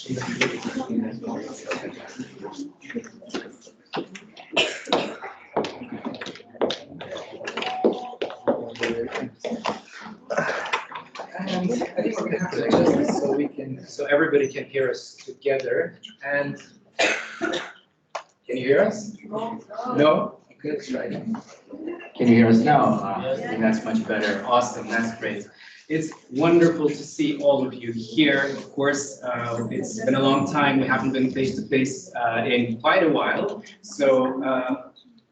And I think we're going to have to adjust this so everybody can hear us together. And can you hear us? No? Okay, let's try again. Can you hear us now? I think that's much better. Awesome, that's great. It's wonderful to see all of you here. Of course, it's been a long time. We haven't been face-to-face in quite a while. So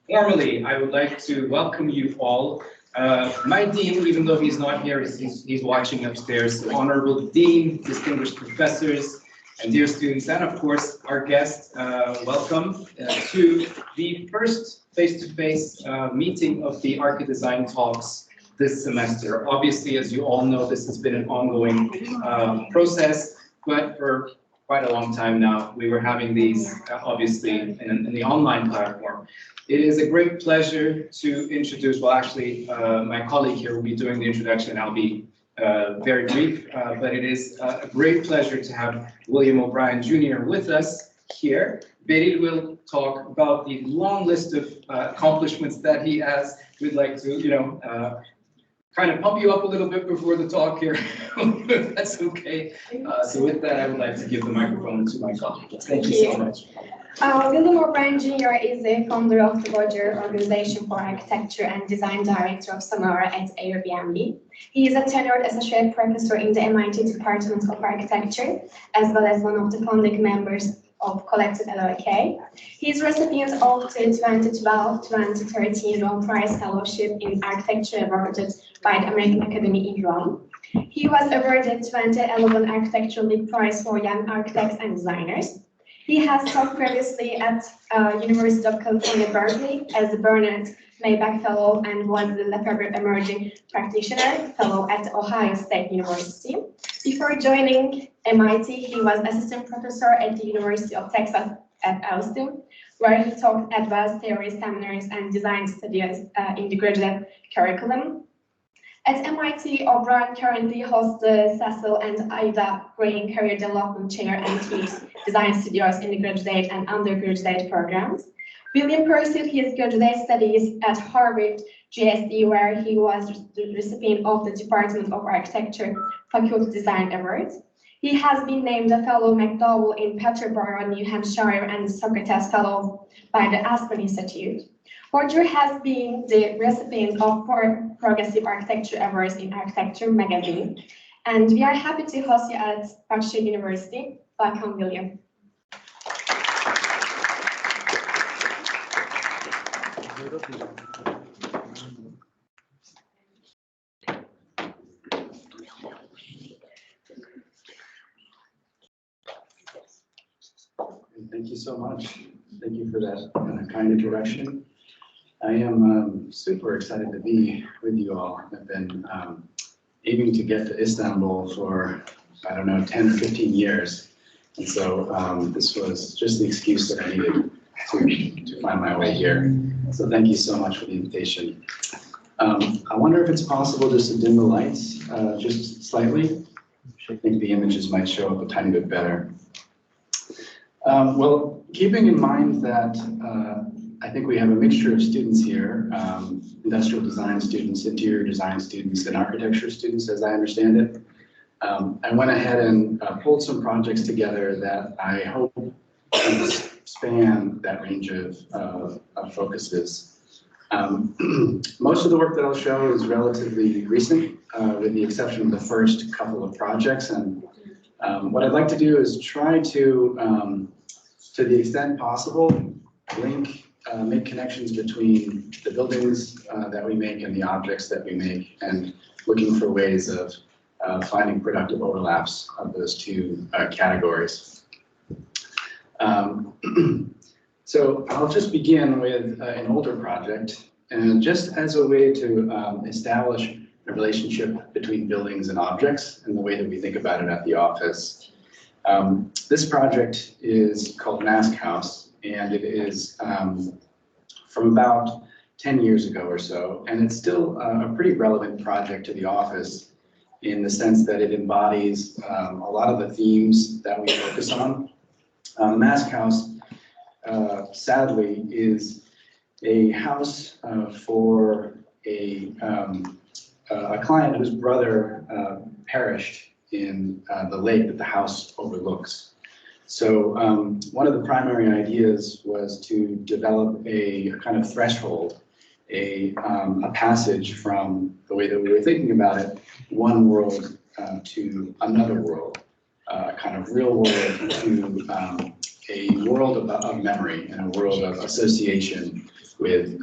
formally, I would like to welcome you all. My dean, even though he's not here, he's watching upstairs. Honorable Dean, distinguished professors, and dear students, and of course, our guests, welcome to the first face-to-face meeting of the ArchiDesign talks this semester. Obviously, as you all know, this has been an ongoing process, but for quite a long time now, we were having these, obviously, in the online platform. It is a great pleasure to introduce, well, actually, my colleague here will be doing the introduction, and I'll be very brief, but it is a great pleasure to have William O'Brien Jr. with us here. Beryl will talk about the long list of accomplishments that he has. We'd like to, kind of pump you up a little bit before the talk here, if that's okay. So with that, I would like to give the microphone to my colleague. Thank you so much. William O'Brien Jr. is the founder of the WOJR Organization for Architecture and Design Director of Samara at Airbnb. He is a tenured associate professor in the MIT Department of Architecture, as well as one of the founding members of Collective LOK. He is recipient of the 2012-2013 Rome Prize Fellowship in Architecture awarded by the American Academy in Rome. He was awarded 2011 Architecture League Prize for Young Architects and Designers. He has taught previously at University of California Berkeley as the Bernard Maybeck Fellow and was the LeFevre Emerging Practitioner Fellow at Ohio State University. Before joining MIT, he was assistant professor at the University of Texas at Austin, where he taught advanced theory seminars and design studies in the graduate curriculum. At MIT, O'Brien currently hosts the Cecil and Ida Green Career Development Chair and teaches design studios in the graduate and undergraduate programs. William pursued his graduate studies at Harvard GSD, where he was the recipient of the Department of Architecture Faculty Design Award. He has been named a Fellow MacDowell in Peterborough, New Hampshire, and Socrates Fellow by the Aspen Institute. WOJR has been the recipient of 4 Progressive Architecture Awards in Architecture magazine, and we are happy to host you at Hampshire University. Welcome, William. Thank you so much. Thank you for that kind introduction. I am super excited to be with you all. I've been aiming to get to Istanbul for, I don't know, 10 or 15 years. And so this was just the excuse that I needed to find my way here. So thank you so much for the invitation. I wonder if it's possible just to dim the lights just slightly. I think the images might show up a tiny bit better. Well, keeping in mind that I think we have a mixture of students here, industrial design students, interior design students, and architecture students, as I understand it. I went ahead and pulled some projects together that I hope span that range of focuses. Most of the work that I'll show is relatively recent, with the exception of the first couple of projects. And what I'd like to do is try to the extent possible, make connections between the buildings that we make and the objects that we make, and looking for ways of finding productive overlaps of those two categories. So I'll just begin with an older project, and just as a way to establish a relationship between buildings and objects and the way that we think about it at the office. This project is called Mask House, and it is from about 10 years ago or so, and it's still a pretty relevant project to the office in the sense that it embodies a lot of the themes that we focus on. Mask House, sadly, is a house for a client whose brother perished in the lake that the house overlooks. So one of the primary ideas was to develop a kind of threshold, a passage from the way that we were thinking about it, one world to another world, kind of real world to a world of memory and a world of association with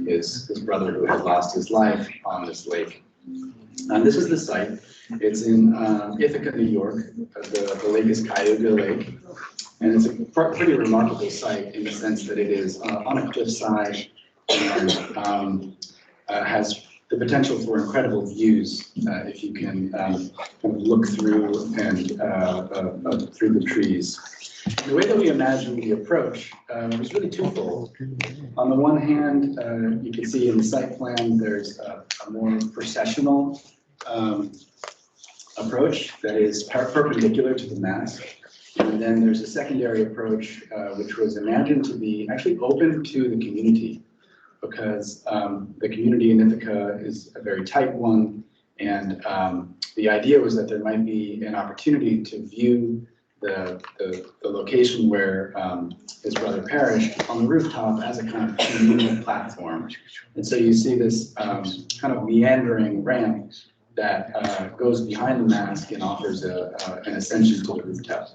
his brother who had lost his life on this lake. And this is the site. It's in Ithaca, New York. The lake is Cayuga Lake. And it's a pretty remarkable site in the sense that it is on a cliffside and has the potential for incredible views if you can kind of look through and through the trees. The way that we imagined the approach was really twofold. On the one hand, you can see in the site plan, there's a more processional approach that is perpendicular to the mask. And then there's a secondary approach, which was imagined to be actually open to the community, because the community in Ithaca is a very tight one. And the idea was that there might be an opportunity to view the location where his brother perished on the rooftop as a kind of communal platform. And so you see this kind of meandering ramp that goes behind the mask and offers an ascension to the rooftop.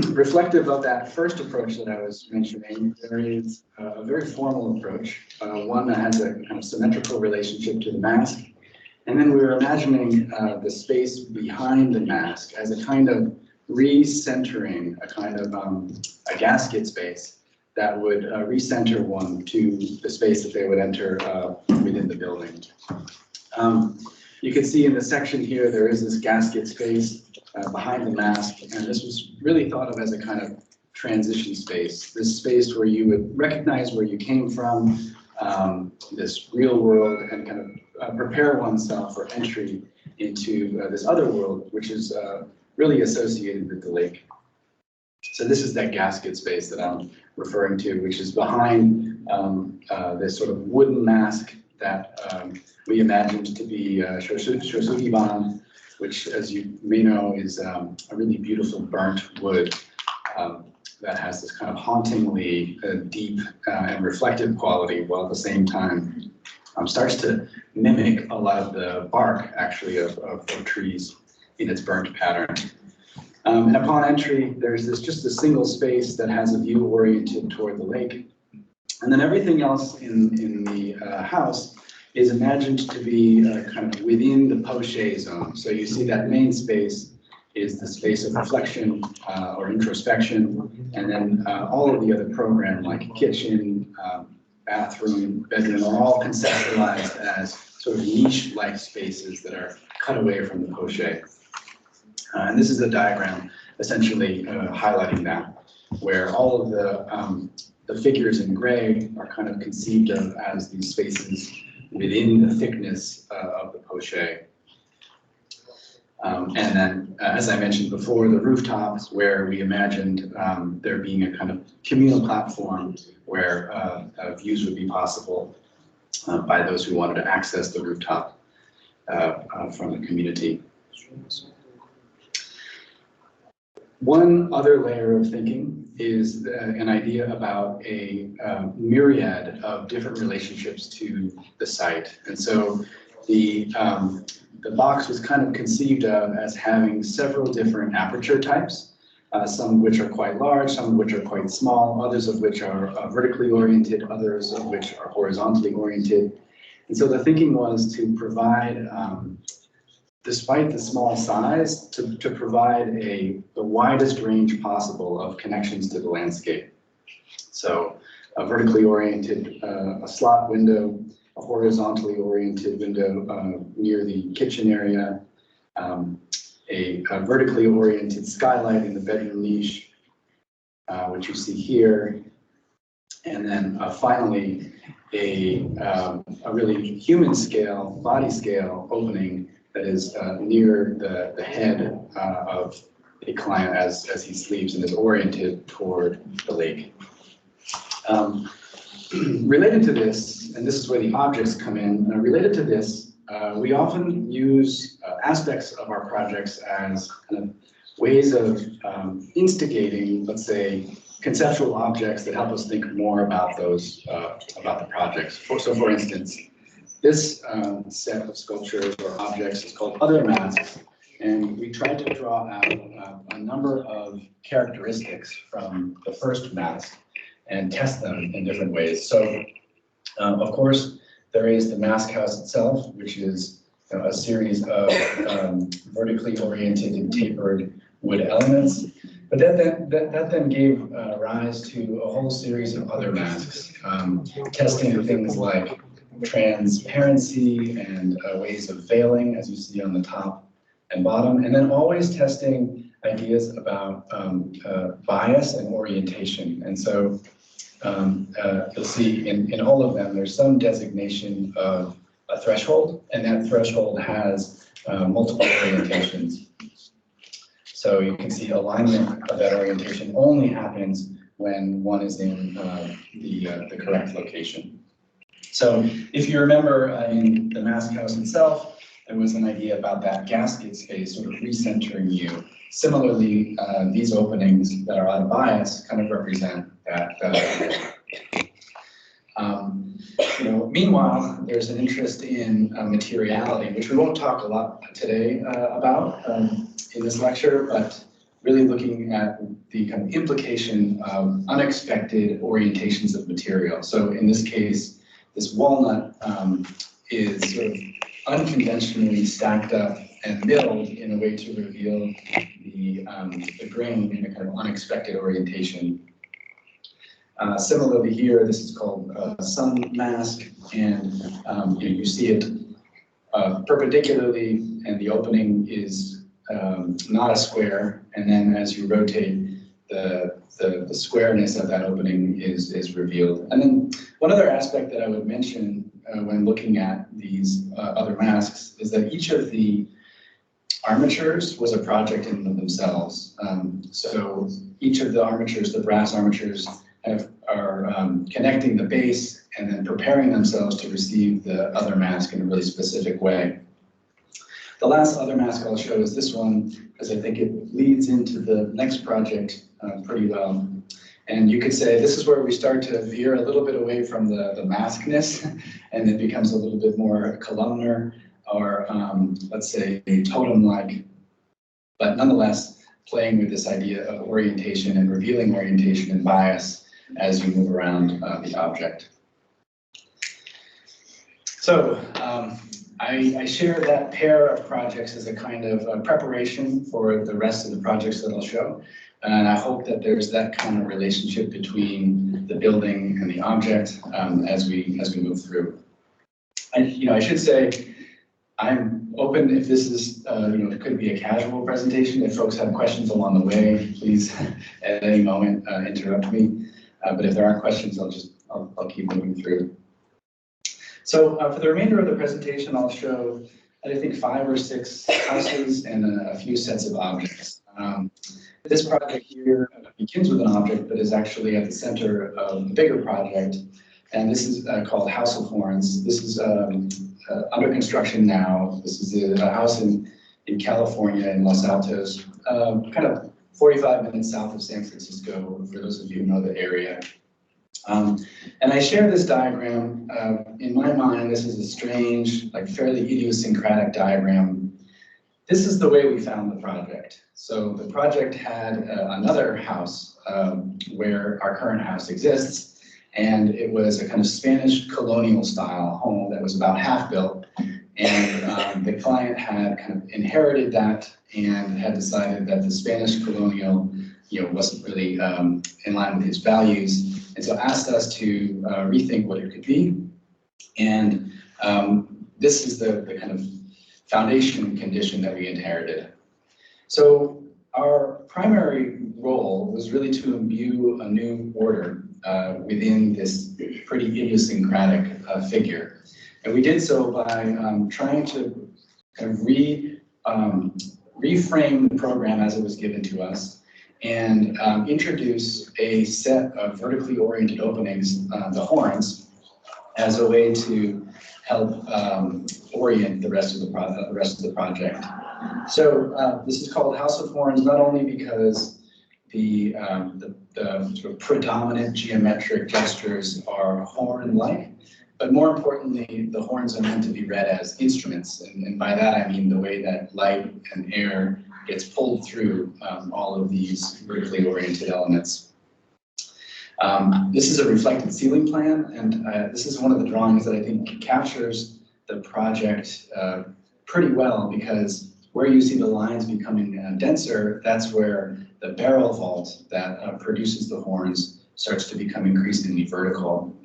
Reflective of that first approach that I was mentioning, there is a very formal approach, one that has a kind of symmetrical relationship to the mask. And then we were imagining the space behind the mask as a kind of recentering, a kind of a gasket space that would recenter one to the space that they would enter within the building. You can see in the section here, there is this gasket space behind the mask, and this was really thought of as a kind of transition space, this space where you would recognize where you came from, this real world, and kind of prepare oneself for entry into this other world, which is really associated with the lake. So this is that gasket space that I'm referring to, which is behind this sort of wooden mask that we imagined to be Shosugiban, which, as you may know, is a really beautiful burnt wood that has this kind of hauntingly deep and reflective quality, while at the same time starts to mimic a lot of the bark, actually, of trees in its burnt pattern. And upon entry, there's just a single space that has a view oriented toward the lake. And then everything else in the house is imagined to be kind of within the poche zone. So you see that main space is the space of reflection or introspection, and then all of the other program like kitchen, bathroom, bedroom are all conceptualized as sort of niche-like spaces that are cut away from the poche. And this is a diagram essentially highlighting that, where all of the figures in gray are kind of conceived of as these spaces within the thickness of the poche. And then, as I mentioned before, the rooftops, where we imagined there being a kind of communal platform where views would be possible by those who wanted to access the rooftop from the community. One other layer of thinking is an idea about a myriad of different relationships to the site. And so the box was kind of conceived of as having several different aperture types, some of which are quite large, some of which are quite small, others of which are vertically oriented, others of which are horizontally oriented. And so the thinking was to provide, despite the small size, to provide the widest range possible of connections to the landscape. So a vertically oriented a slot window, a horizontally oriented window near the kitchen area, a vertically oriented skylight in the bedroom niche, which you see here, And then finally, a really human scale, body scale opening that is near the head of the client as he sleeps and is oriented toward the lake. Related to this, and this is where the objects come in, related to this, we often use aspects of our projects as kind of ways of instigating, let's say, conceptual objects that help us think more about those, about the projects. So for instance, this set of sculptures or objects is called Other Masks, and we tried to draw out a number of characteristics from the first mask and test them in different ways. So, of course, there is the mask house itself, which is a series of vertically oriented and tapered wood elements. But that then gave rise to a whole series of other masks, testing things like transparency and ways of veiling, as you see on the top and bottom, and then always testing ideas about bias and orientation. And so you'll see in all of them, there's some designation of a threshold, and that threshold has multiple orientations. So you can see alignment of that orientation only happens when one is in the correct location. So if you remember in the mask house itself, there was an idea about that gasket space sort of recentering you. Similarly, these openings that are out of bias kind of represent that. Meanwhile, there's an interest in materiality, which we won't talk a lot today about in this lecture, but really looking at the kind of implication of unexpected orientations of material. So in this case, this walnut is sort of unconventionally stacked up and milled in a way to reveal the grain in a kind of unexpected orientation. Similarly here, this is called a sun mask, and you see it perpendicularly, and the opening is not a square, and then as you rotate, the squareness of that opening is revealed. And then one other aspect that I would mention when looking at these other masks is that each of the armatures was a project in themselves. So each of the armatures, the brass armatures, are connecting the base and then preparing themselves to receive the other mask in a really specific way. The last other mask I'll show is this one, because I think it leads into the next project pretty well. And you could say this is where we start to veer a little bit away from the maskness, and it becomes a little bit more columnar, or let's say totem-like, but nonetheless playing with this idea of orientation and revealing orientation and bias as you move around the object. So I share that pair of projects as a kind of preparation for the rest of the projects that I'll show. And I hope that there's that kind of relationship between the building and the object as we move through. I should say I'm open if this is it could be a casual presentation. If folks have questions along the way, please at any moment interrupt me. But if there aren't questions, I'll keep moving through. So for the remainder of the presentation, I'll show, I think, 5 or 6 houses and a few sets of objects. This project here begins with an object, but is actually at the center of a bigger project. And this is called House of Florence. This is under construction now. This is a house in California, in Los Altos, kind of 45 minutes south of San Francisco, for those of you who know the area. And I share this diagram. In my mind, this is a strange, fairly idiosyncratic diagram. This is the way we found the project. So the project had another house where our current house exists, and it was a kind of Spanish colonial style home that was about half built. And the client had kind of inherited that and had decided that the Spanish colonial, wasn't really in line with his values. And so asked us to rethink what it could be. And this is the kind of foundation condition that we inherited. So our primary role was really to imbue a new order within this pretty idiosyncratic figure. And we did so by trying to kind of reframe the program as it was given to us and introduce a set of vertically oriented openings, the horns, as a way to help orient the rest of the project. So this is called House of Horns, not only because the sort of predominant geometric gestures are horn-like, but more importantly, the horns are meant to be read as instruments. And by that, I mean the way that light and air gets pulled through all of these vertically oriented elements. This is a reflected ceiling plan, and this is one of the drawings that I think captures the project pretty well, because where you see the lines becoming denser, that's where the barrel vault that produces the horns starts to become increasingly vertical.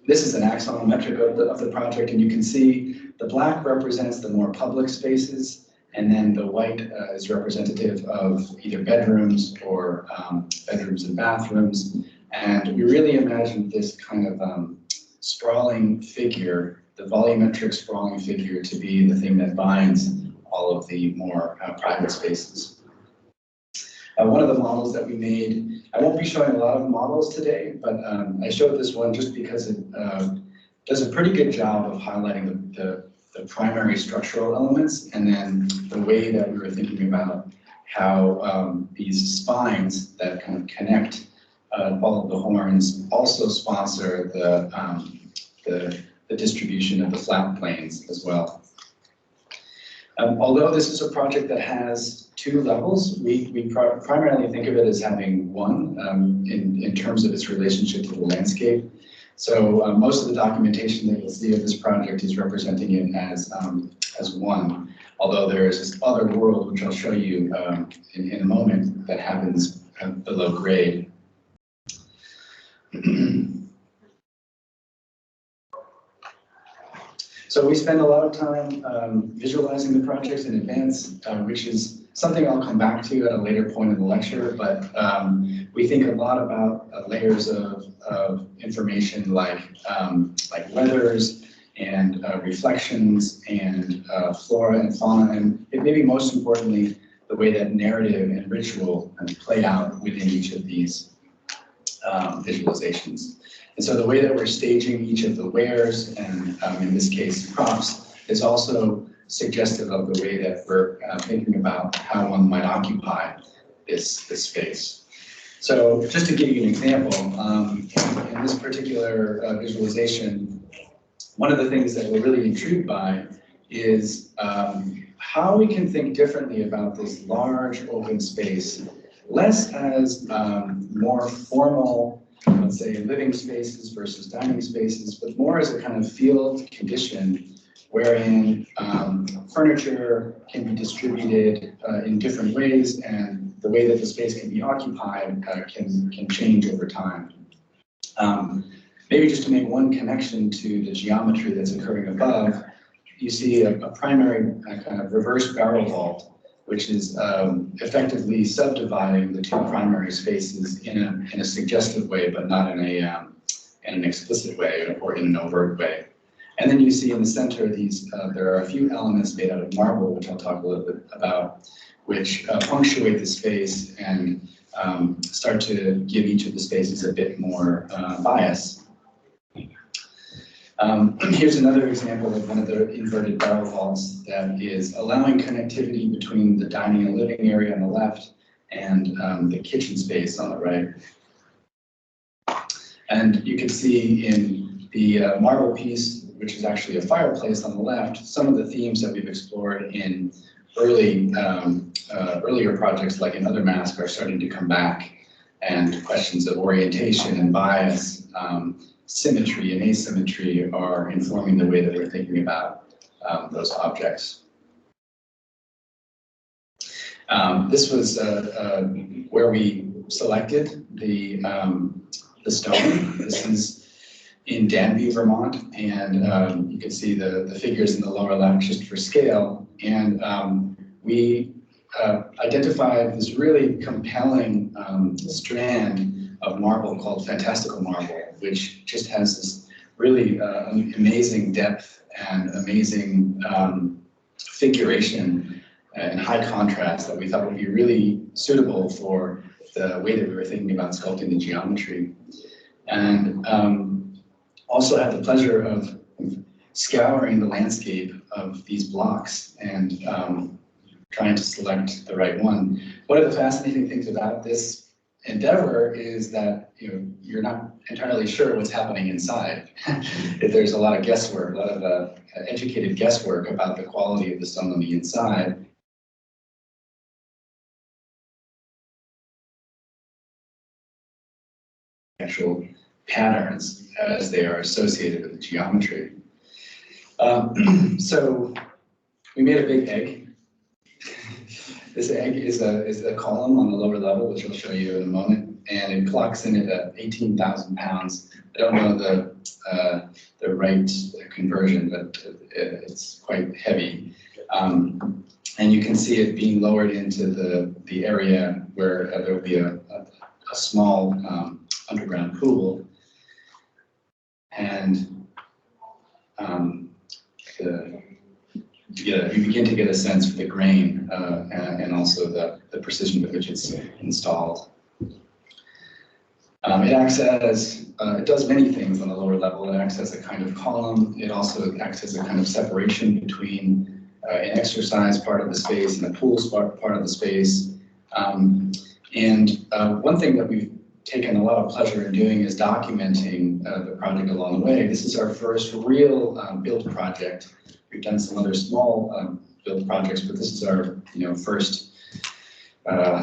This is an axonometric of the project, and you can see the black represents the more public spaces, and then the white is representative of either bedrooms or bedrooms and bathrooms. And we really imagined this kind of sprawling figure, the volumetric sprawling figure, to be the thing that binds all of the more private spaces. One of the models that we made, I won't be showing a lot of models today, but I showed this one just because it does a pretty good job of highlighting the primary structural elements, and then the way that we were thinking about how these spines that kind of connect all of the horns also sponsor the distribution of the flat planes as well. Although this is a project that has 2 levels, we primarily think of it as having one in terms of its relationship to the landscape. So most of the documentation that you'll see of this project is representing it as one, although there is this other world, which I'll show you in a moment, that happens below grade. So we spend a lot of time visualizing the projects in advance, which is something I'll come back to at a later point in the lecture, but we think a lot about layers of information like weathers and reflections and flora and fauna, and maybe most importantly, the way that narrative and ritual play out within each of these visualizations. And so the way that we're staging each of the wares, and in this case props, is also suggestive of the way that we're thinking about how one might occupy this space. So just to give you an example, in this particular visualization, one of the things that we're really intrigued by is how we can think differently about this large open space, less as more formal, let's say, living spaces versus dining spaces, but more as a kind of field condition wherein furniture can be distributed in different ways, and the way that the space can be occupied can change over time. Maybe just to make one connection to the geometry that's occurring above, you see a primary kind of reverse barrel vault, which is effectively subdividing the 2 primary spaces in a suggestive way, but not in an explicit way or in an overt way. And then you see in the center these, there are a few elements made out of marble, which I'll talk a little bit about, which punctuate the space and start to give each of the spaces a bit more bias. Here's another example of one of the inverted barrel vaults that is allowing connectivity between the dining and living area on the left and the kitchen space on the right. And you can see in the marble piece, which is actually a fireplace on the left, some of the themes that we've explored in earlier projects like in Other Mask are starting to come back, and questions of orientation and bias, symmetry and asymmetry are informing the way that we're thinking about those objects. This was where we selected the stone. This is in Danby, Vermont, and you can see the figures in the lower left just for scale. And we identified this really compelling strand of marble called Fantastical Marble, which just has this really amazing depth and amazing figuration and high contrast that we thought would be really suitable for the way that we were thinking about sculpting the geometry. And also had the pleasure of scouring the landscape of these blocks and trying to select the right one. One of the fascinating things about this endeavor is that you're not entirely sure what's happening inside. There's a lot of guesswork, a lot of educated guesswork about the quality of the stone on the inside. Actual patterns as they are associated with the geometry. So we made a big egg. This egg is a column on the lower level, which I'll show you in a moment, and it clocks in at 18,000 pounds. I don't know the right conversion, but it's quite heavy. And you can see it being lowered into the area where there will be a small underground pool, and you begin to get a sense for the grain and also the precision with which it's installed. It acts as, it does many things on the lower level. It acts as a kind of column. It also acts as a kind of separation between an exercise part of the space and a pool part of the space. And one thing that we've taken a lot of pleasure in doing is documenting the project along the way. This is our first real build project. We've done some other small build projects, but this is our first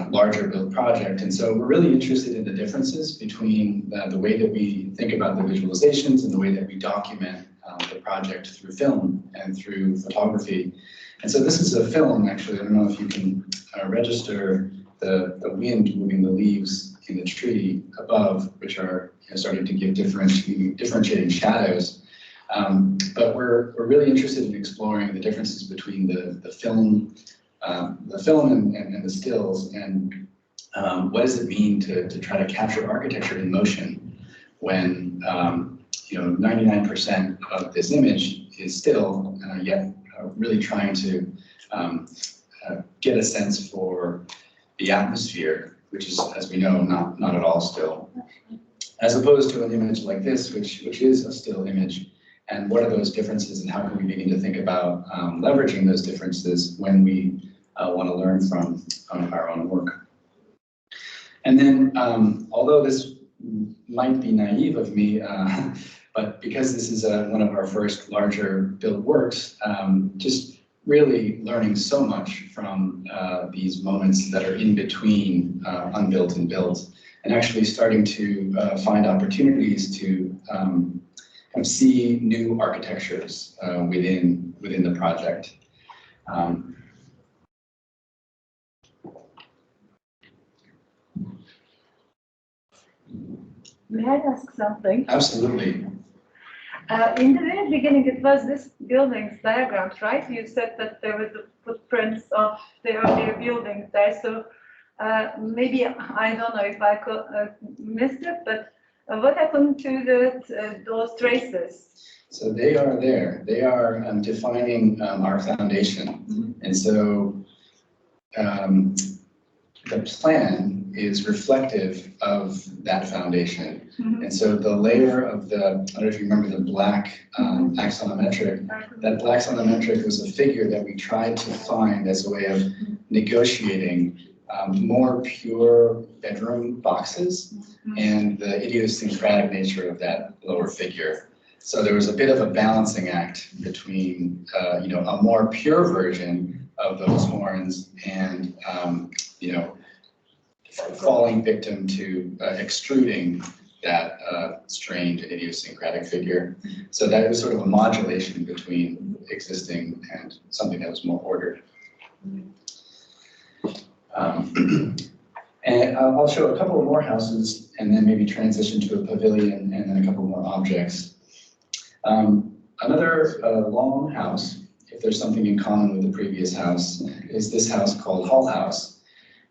larger build project. And so we're really interested in the differences between the way that we think about the visualizations and the way that we document the project through film and through photography. And so this is a film, actually. I don't know if you can register the wind moving the leaves in the tree above, which are starting to give differentiating shadows. But we're really interested in exploring the differences between the film and the stills, and what does it mean to try to capture architecture in motion when 99% of this image is still, yet really trying to get a sense for the atmosphere, which is, as we know, not at all still, as opposed to an image like this, which is a still image. And what are those differences, and how can we begin to think about leveraging those differences when we want to learn from our own work? And then, although this might be naive of me, but because this is one of our first larger build works, just really learning so much from these moments that are in between unbuilt and built, and actually starting to find opportunities to see new architectures within the project. May I ask something? Absolutely. In the very beginning, it was this building's diagrams, right? You said that there were the footprints of the earlier buildings there. So maybe, I don't know if I missed it, but what happened to those traces? So they are there. They are defining our foundation. Mm-hmm. And so the plan is reflective of that foundation. Mm-hmm. And so the layer of I don't know if you remember the black axonometric, that black axonometric was a figure that we tried to find as a way of negotiating more pure bedroom boxes and the idiosyncratic nature of that lower figure. So there was a bit of a balancing act between a more pure version of those horns and falling victim to extruding that strange idiosyncratic figure. So that was sort of a modulation between existing and something that was more ordered. And I'll show a couple of more houses and then maybe transition to a pavilion and then a couple more objects. Another long house if there's something in common with the previous house, is this house called Hull House.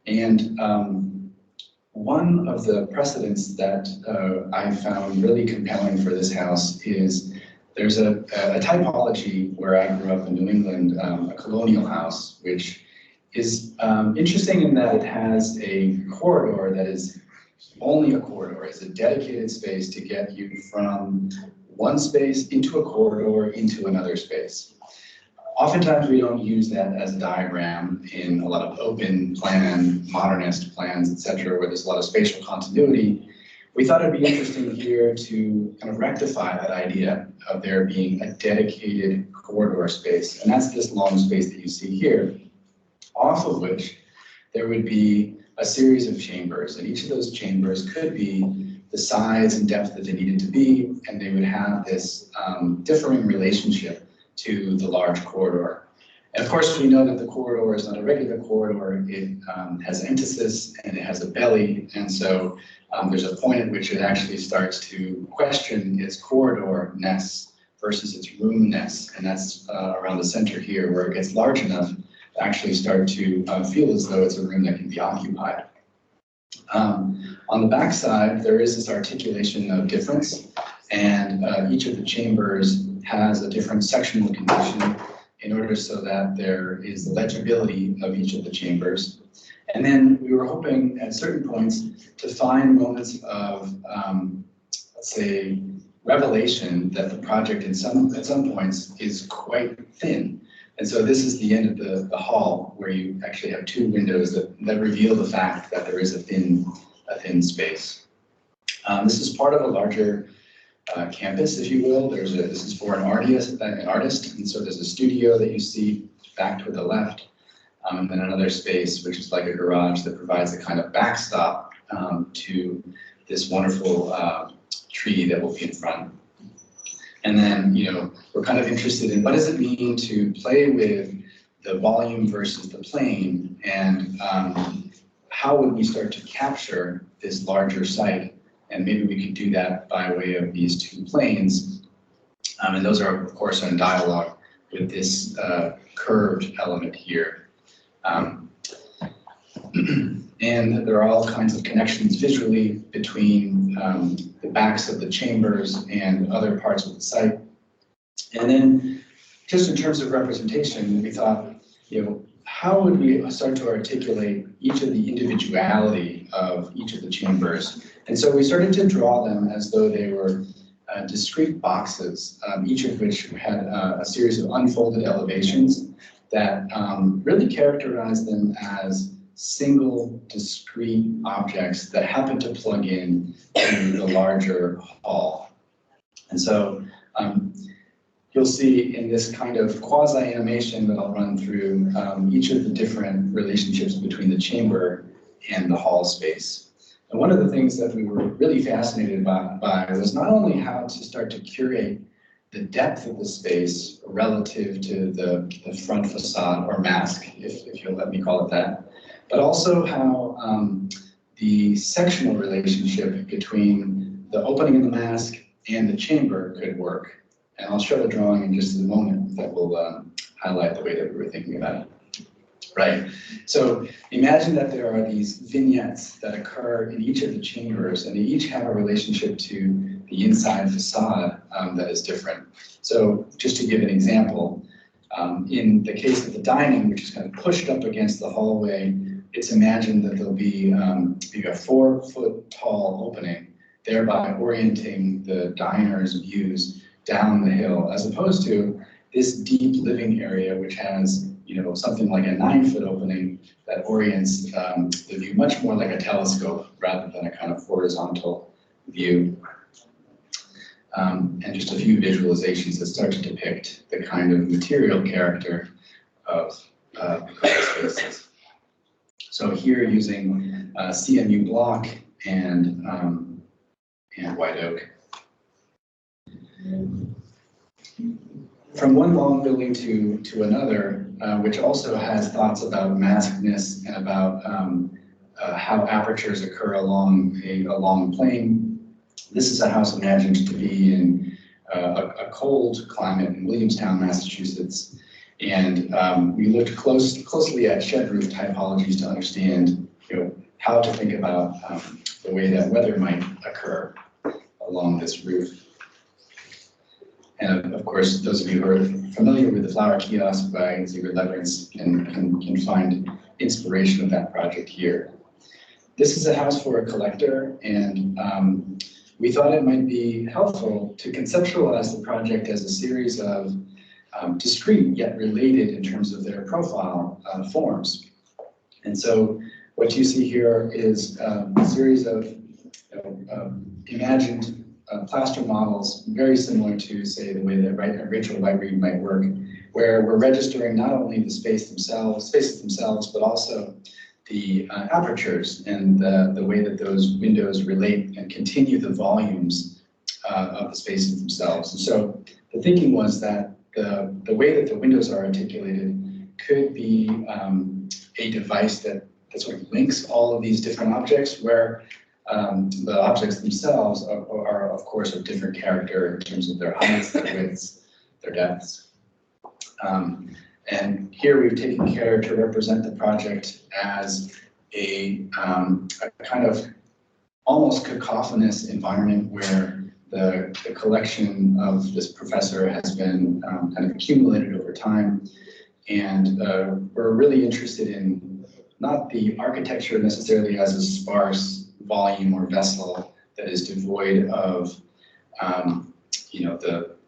And one of the precedents that I found really compelling for this house is there's a typology where I grew up in New England, a colonial house, which is interesting in that it has a corridor that is only a corridor. It's a dedicated space to get you from one space into a corridor into another space. Oftentimes we don't use that as a diagram in a lot of open plan, modernist plans, etc., where there's a lot of spatial continuity. We thought it'd be interesting here to kind of rectify that idea of there being a dedicated corridor space. And that's this long space that you see here, off of which there would be a series of chambers. And each of those chambers could be the size and depth that they needed to be, and they would have this differing relationship to the large corridor. And of course, we know that the corridor is not a regular corridor. It has entasis and it has a belly. And so there's a point at which it actually starts to question its corridor-ness versus its room-ness. And that's around the center here, where it gets large enough to actually start to feel as though it's a room that can be occupied. On the back side, there is this articulation of difference, and each of the chambers has a different sectional condition in order so that there is the legibility of each of the chambers. And then we were hoping at certain points to find moments of, let's say, revelation that the project at some points is quite thin. And so this is the end of the hall, where you actually have two windows that reveal the fact that there is a thin space. This is part of a larger campus, if you will. This is for an artist, and so there's a studio that you see back to the left, and then another space which is like a garage that provides a kind of backstop to this wonderful tree that will be in front. And then, we're kind of interested in what does it mean to play with the volume versus the plane, and how would we start to capture this larger site? And maybe we could do that by way of these two planes. And those are, of course, in dialogue with this curved element here. And there are all kinds of connections visually between the backs of the chambers and other parts of the site. And then, just in terms of representation, we thought, how would we start to articulate each of the individuality of each of the chambers? And so we started to draw them as though they were discrete boxes, each of which had a series of unfolded elevations that really characterized them as single discrete objects that happen to plug in to the larger hall. And so you'll see in this kind of quasi-animation that I'll run through each of the different relationships between the chamber and the hall space. And one of the things that we were really fascinated by was not only how to start to curate the depth of the space relative to the front facade or mask, if you'll let me call it that, but also how the sectional relationship between the opening of the mask and the chamber could work. And I'll show a drawing in just a moment that will highlight the way that we were thinking about it. Right, so imagine that there are these vignettes that occur in each of the chambers, and they each have a relationship to the inside facade that is different. So just to give an example, in the case of the dining, which is kind of pushed up against the hallway, it's imagined that there'll be maybe a 4-foot tall opening, thereby orienting the diner's views down the hill, as opposed to this deep living area, which has something like a 9-foot opening that orients the view much more like a telescope rather than a kind of horizontal view. And just a few visualizations that start to depict the kind of material character of spaces. So here using CMU block and white oak. From one long building to another, which also has thoughts about maskedness and about how apertures occur along a long plane. This is a house imagined to be in a cold climate in Williamstown, Massachusetts. And we looked closely at shed roof typologies to understand, how to think about the way that weather might occur along this roof. And of course, those of you who are familiar with the flower kiosk by Ziegler Leverance can find inspiration of that project here. This is a house for a collector, and we thought it might be helpful to conceptualize the project as a series of discrete yet related in terms of their profile forms. And so what you see here is a series of imagined plaster models, very similar to, say, the way that Rachel White-Reed might work, where we're registering not only the spaces themselves, but also the apertures and the way that those windows relate and continue the volumes of the spaces themselves. And so the thinking was that the way that the windows are articulated could be a device that sort of links all of these different objects, where the objects themselves are of course of different character in terms of their heights, their widths, their depths. And here we've taken care to represent the project as a kind of almost cacophonous environment where the collection of this professor has been kind of accumulated over time. And we're really interested in not the architecture necessarily as a sparse volume or vessel that is devoid of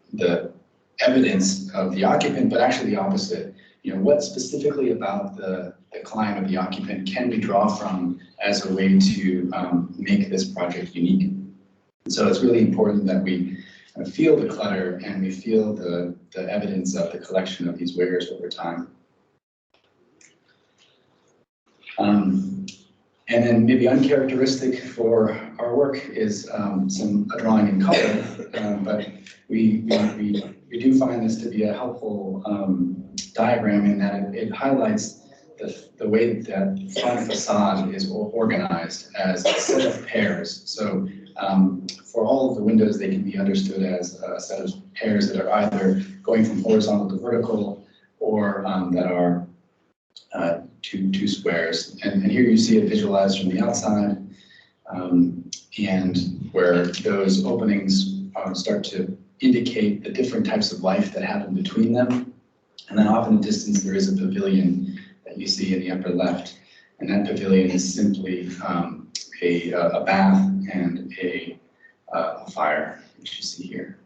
the evidence of the occupant, but actually the opposite. What specifically about the climb of the occupant can we draw from as a way to make this project unique? And so it's really important that we feel the clutter and we feel the evidence of the collection of these wares over time. And then maybe uncharacteristic for our work is a drawing in color, but we do find this to be a helpful diagram in that it highlights the way that front facade is organized as a set of pairs. So for all of the windows, they can be understood as a set of pairs that are either going from horizontal to vertical or that are two squares. And here you see it visualized from the outside, and where those openings start to indicate the different types of life that happen between them. And then off in the distance, there is a pavilion that you see in the upper left. And that pavilion is simply a bath and a fire, which you see here.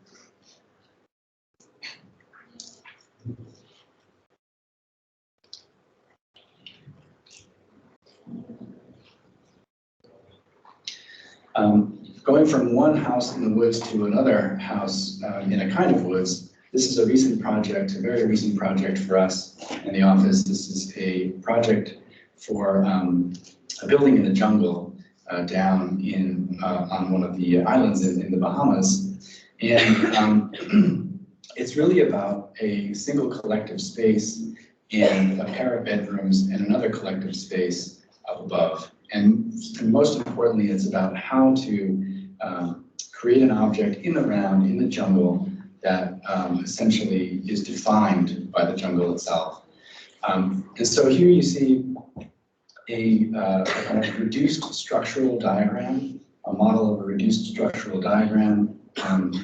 Going from one house in the woods to another house in a kind of woods, this is a recent project, a very recent project for us in the office. This is a project for a building in the jungle down on one of the islands in the Bahamas. And it's really about a single collective space and a pair of bedrooms and another collective space up above. And most importantly, it's about how to create an object in the round, in the jungle, that essentially is defined by the jungle itself. And so here you see a kind of reduced structural diagram, a model of a reduced structural diagram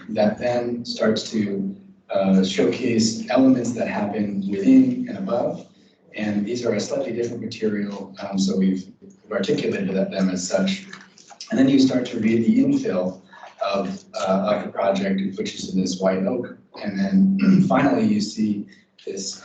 that then starts to showcase elements that happen within and above. And these are a slightly different material, so we've articulated them as such. And then you start to read the infill of the project, which is in this white oak. And then finally you see this,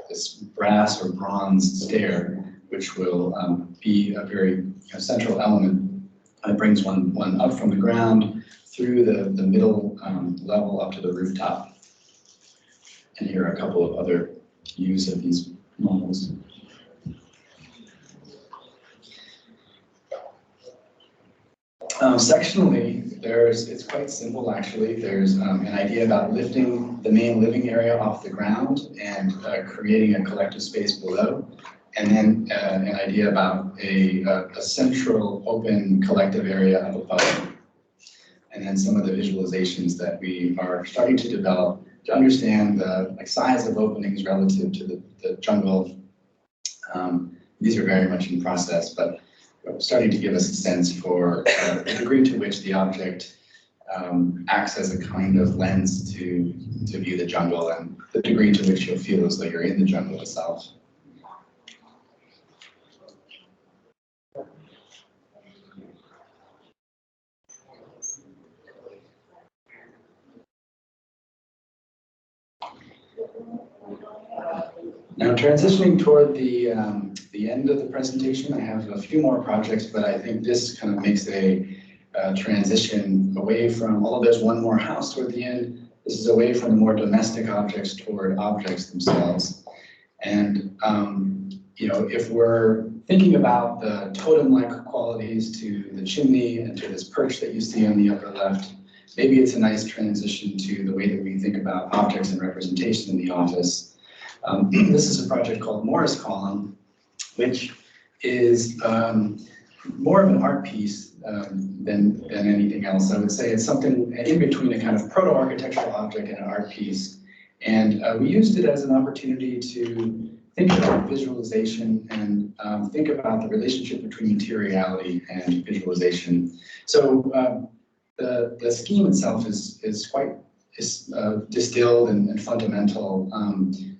this brass or bronze stair, which will be a very central element that brings one up from the ground through the middle level up to the rooftop. And here are a couple of other views of these models. Sectionally, it's quite simple actually. There's an idea about lifting the main living area off the ground and creating a collective space below. And then an idea about a central open collective area up above. And then some of the visualizations that we are starting to develop to understand the size of openings relative to the jungle. These are very much in process, but starting to give us a sense for the degree to which the object acts as a kind of lens to view the jungle, and the degree to which you'll feel as though you're in the jungle itself. Now, transitioning toward the end of the presentation, I have a few more projects, but I think this kind of makes a transition away from, although there's one more house toward the end, this is away from the more domestic objects toward objects themselves. And, you know, if we're thinking about the totem-like qualities to the chimney and to this perch that you see on the upper left, maybe it's a nice transition to the way that we think about objects and representation in the office. This is a project called Morris Column, which is more of an art piece than anything else. I would say it's something in between a kind of proto-architectural object and an art piece. And we used it as an opportunity to think about visualization and think about the relationship between materiality and visualization. So the scheme itself is quite distilled and fundamental.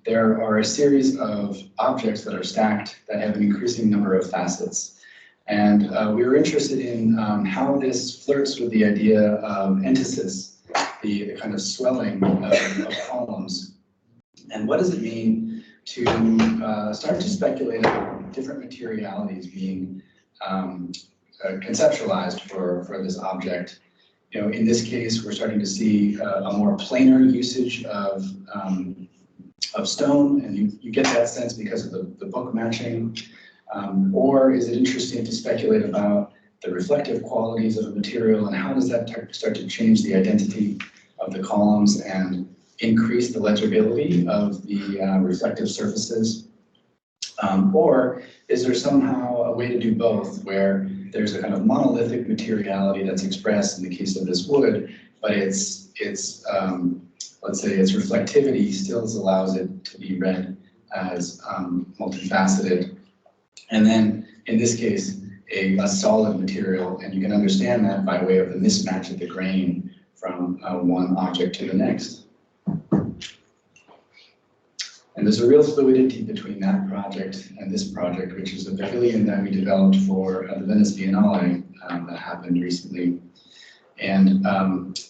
There are a series of objects that are stacked that have an increasing number of facets. And we were interested in how this flirts with the idea of entasis, the kind of swelling of columns. And what does it mean to start to speculate about different materialities being conceptualized for this object? You know, in this case, we're starting to see a more planar usage of stone, and you get that sense because of the book matching. Or is it interesting to speculate about the reflective qualities of a material, and how does that start to change the identity of the columns and increase the legibility of the reflective surfaces? Or is there somehow a way to do both, where there's a kind of monolithic materiality that's expressed in the case of this wood, but it's let's say its reflectivity still allows it to be read as multifaceted. And then in this case, a solid material, and you can understand that by way of the mismatch of the grain from one object to the next. And there's a real fluidity between that project and this project, which is a pavilion that we developed for the Venice Biennale that happened recently. And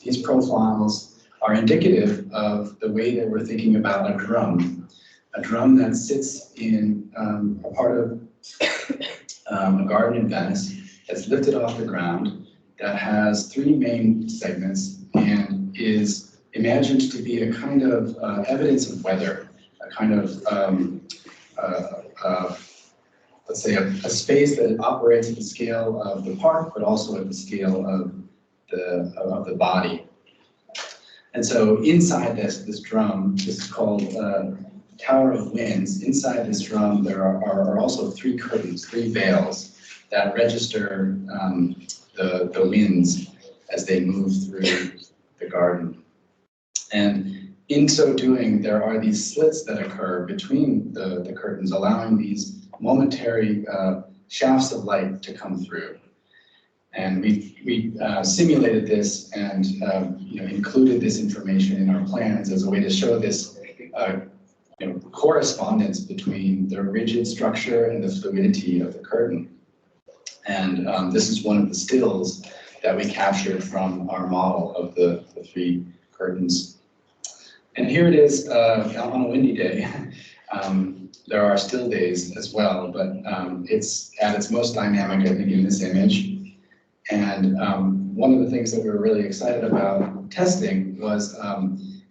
these profiles are indicative of the way that we're thinking about a drum that sits in a part of a garden in Venice that's lifted off the ground, that has three main segments and is imagined to be a kind of evidence of weather. A kind of, let's say, a space that operates at the scale of the park, but also at the scale of the body. And so inside this drum, this is called Tower of Winds. Inside this drum, there are also three curtains, three veils that register the winds as they move through the garden. And in so doing, there are these slits that occur between the curtains, allowing these momentary shafts of light to come through. And we simulated this and included this information in our plans as a way to show this correspondence between the rigid structure and the fluidity of the curtain. And this is one of the stills that we captured from our model of the three curtains. And here it is on a windy day. There are still days as well, but it's at its most dynamic, I think, in this image. And one of the things that we were really excited about testing was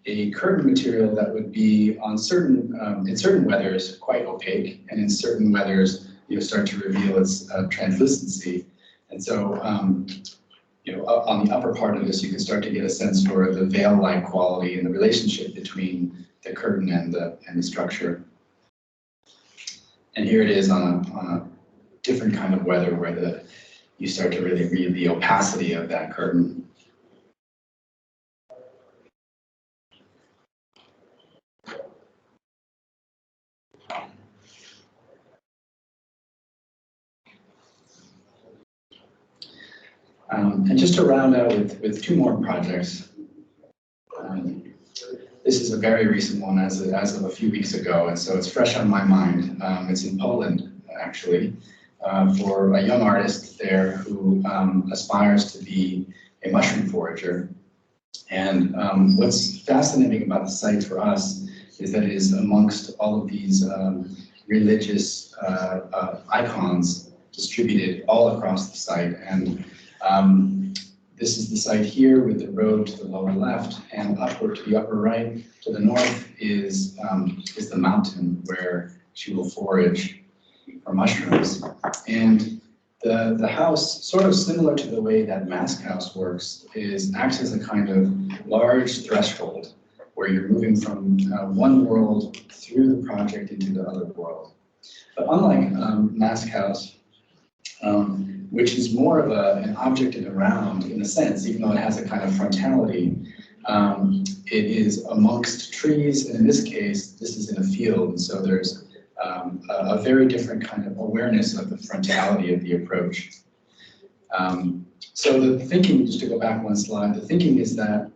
a curtain material that would be on in certain weathers quite opaque, and in certain weathers start to reveal its translucency. And so up on the upper part of this, you can start to get a sense for the veil-like quality and the relationship between the curtain and the structure. And here it is on a different kind of weather where you start to really read the opacity of that curtain. And just to round out with two more projects. This is a very recent one as of a few weeks ago, and so it's fresh on my mind. It's in Poland, actually, for a young artist there who aspires to be a mushroom forager. And what's fascinating about the site for us is that it is amongst all of these religious icons distributed all across the site. And this is the site here with the road to the lower left, and upward to the upper right to the north is the mountain where she will forage for mushrooms. And the house, sort of similar to the way that Mask House works, acts as a kind of large threshold where you're moving from one world through the project into the other world. But unlike Mask House, which is more of an object in the round in a sense, even though it has a kind of frontality, it is amongst trees, and in this case, this is in a field, and so there's a very different kind of awareness of the frontality of the approach. So the thinking, just to go back one slide, the thinking is that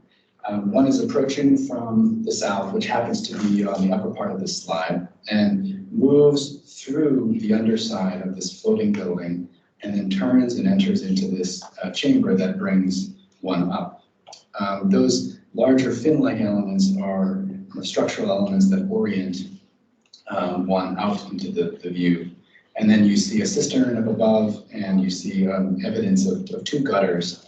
one is approaching from the south, which happens to be on the upper part of this slide, and moves through the underside of this floating building, and then turns and enters into this chamber that brings one up. Those larger fin-like elements are structural elements that orient one out into the view. And then you see a cistern up above, and you see evidence of two gutters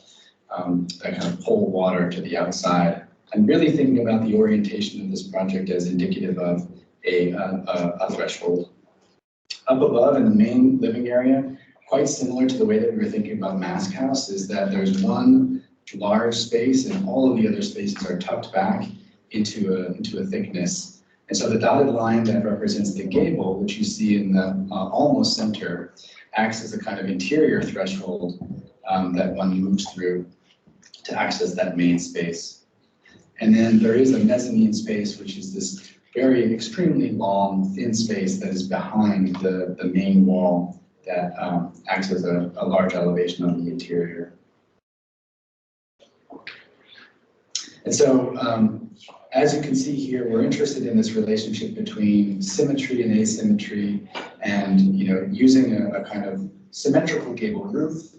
that kind of pull water to the outside. I'm really thinking about the orientation of this project as indicative of a threshold. Up above in the main living area, quite similar to the way that we were thinking about Mask House, is that there's one large space and all of the other spaces are tucked back into a thickness. And so the dotted line that represents the gable, which you see in the almost center, acts as a kind of interior threshold that one moves through to access that main space. And then there is a mezzanine space, which is this very extremely long, thin space that is behind the main wall that acts as a large elevation on the interior. And so, as you can see here, we're interested in this relationship between symmetry and asymmetry, and using a kind of symmetrical gable roof,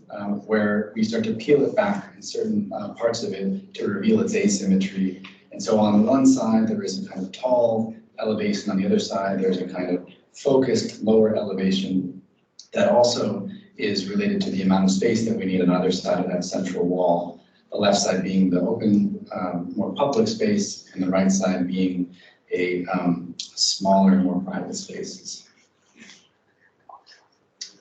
where we start to peel it back in certain parts of it to reveal its asymmetry. And so on one side, there is a kind of tall elevation. On the other side, there's a kind of focused lower elevation that also is related to the amount of space that we need on either side of that central wall. The left side being the open, more public space, and the right side being a smaller, more private spaces.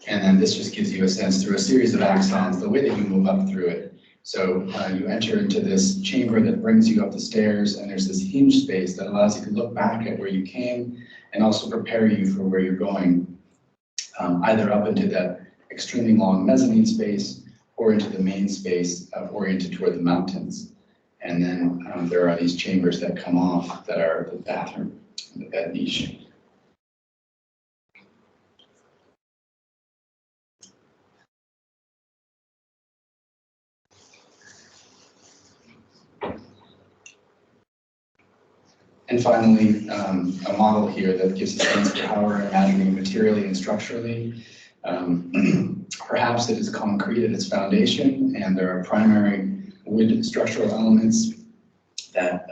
And then this just gives you a sense through a series of axons, the way that you move up through it. So you enter into this chamber that brings you up the stairs, and there's this hinge space that allows you to look back at where you came and also prepare you for where you're going, either up into that extremely long mezzanine space or into the main space oriented toward the mountains. And then there are these chambers that come off that are the bathroom and the bed niche. And finally, a model here that gives a sense of how we're imagining materially and structurally. Perhaps it is concrete at its foundation, and there are primary wood structural elements that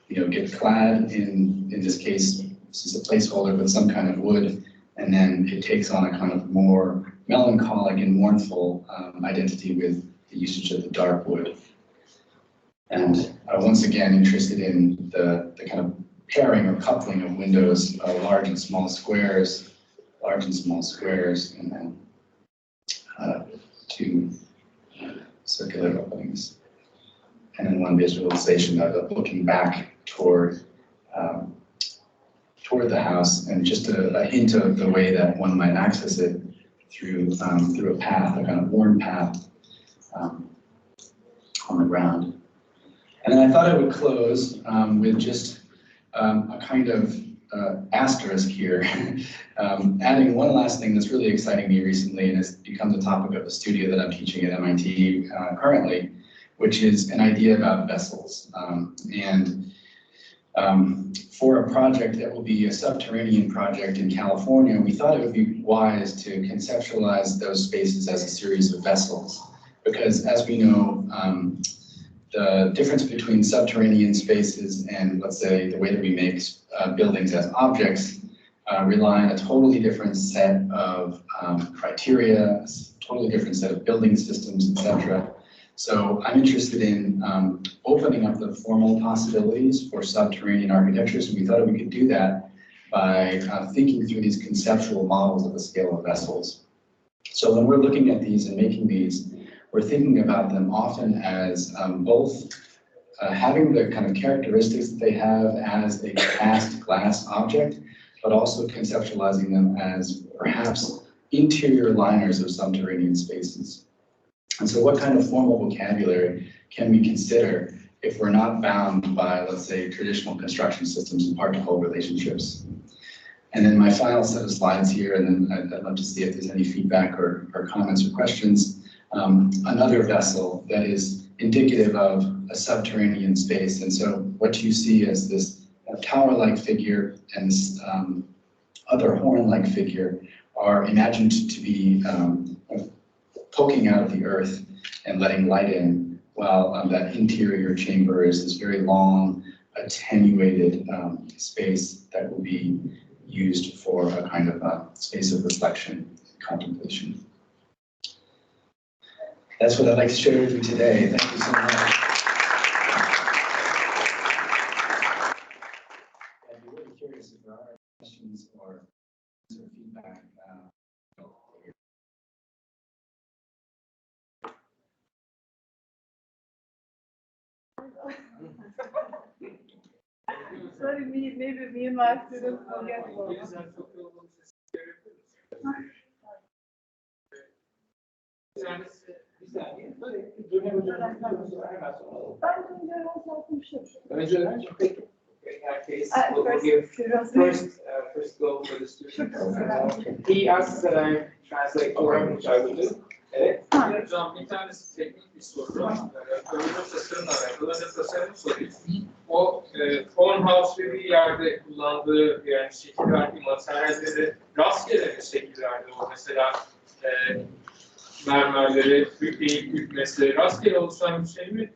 get clad in this case, this is a placeholder, but some kind of wood, and then it takes on a kind of more melancholic and mournful identity with the usage of the dark wood. And once again, interested in the kind of pairing or coupling of windows, large and small squares, and then two circular openings. And then one visualization of it looking back toward the house, and just a hint of the way that one might access it through a path, a kind of worn path on the ground. And then I thought I would close with just a kind of asterisk here, adding one last thing that's really exciting me recently, and has become the topic of a studio that I'm teaching at MIT currently, which is an idea about vessels. For a project that will be a subterranean project in California, we thought it would be wise to conceptualize those spaces as a series of vessels. Because as we know, the difference between subterranean spaces and, let's say, the way that we make buildings as objects rely on a totally different set of criteria, a totally different set of building systems, etc. So I'm interested in opening up the formal possibilities for subterranean architecture. So we thought we could do that by thinking through these conceptual models of the scale of vessels. So when we're looking at these and making these, we're thinking about them often as both having the kind of characteristics that they have as a cast glass object, but also conceptualizing them as perhaps interior liners of subterranean spaces. And so what kind of formal vocabulary can we consider if we're not bound by, let's say, traditional construction systems and part-to-whole relationships? And then my final set of slides here, and then I'd love to see if there's any feedback or comments or questions. Another vessel that is indicative of a subterranean space. And so what you see as this tower-like figure and this other horn-like figure are imagined to be poking out of the earth and letting light in, while that interior chamber is this very long, attenuated space that will be used for a kind of space of reflection and contemplation. That's what I'd like to share with you today. Thank you so much. I'd be really curious if there are questions or feedback. Sorry, maybe me and my students will get one. First go for the students. He asks that I translate for him, which I will do. Evet. Hocam bir tanesi teknik bir soru. Ömür tasarımla alakalı. Ben de tasarım sorayım. O Farmhouse ve bir yerde kullandığı yani şekil verdiği materyalleri rastgele bir şekil verdi. O mesela mermerleri bükmesi rastgele oluşan bir şey mi?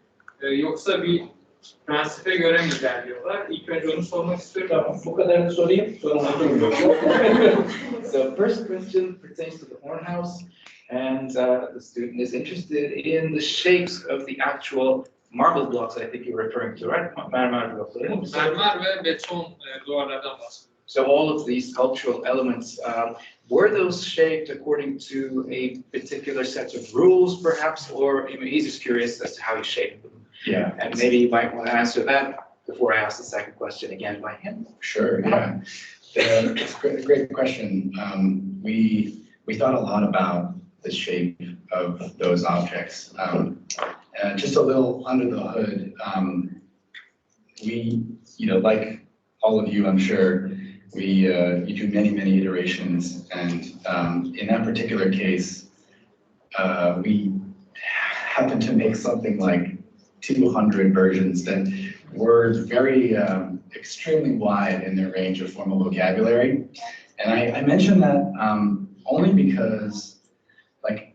Yoksa bir prensibe göre mi ilerliyorlar? İlk önce onu sormak istiyorum. Tamam, bu kadarını sorayım. Sonra So first question pertains to the horn house. And the student is interested in the shapes of the actual marble blocks I think you're referring to, right? Mermer blokları. Mermer ve beton duvarlardan bahsediyorum. So all of these sculptural elements, were those shaped according to a particular set of rules, perhaps, or he's just curious as to how you shaped them? Yeah. And maybe you might want to answer that before I ask the second question again by him. Sure, yeah. It's a great question. We thought a lot about the shape of those objects. Just a little under the hood, we, like all of you, I'm sure, you do many iterations, and in that particular case, we happened to make something like 200 versions that were very extremely wide in their range of formal vocabulary. And I mention that only because, like,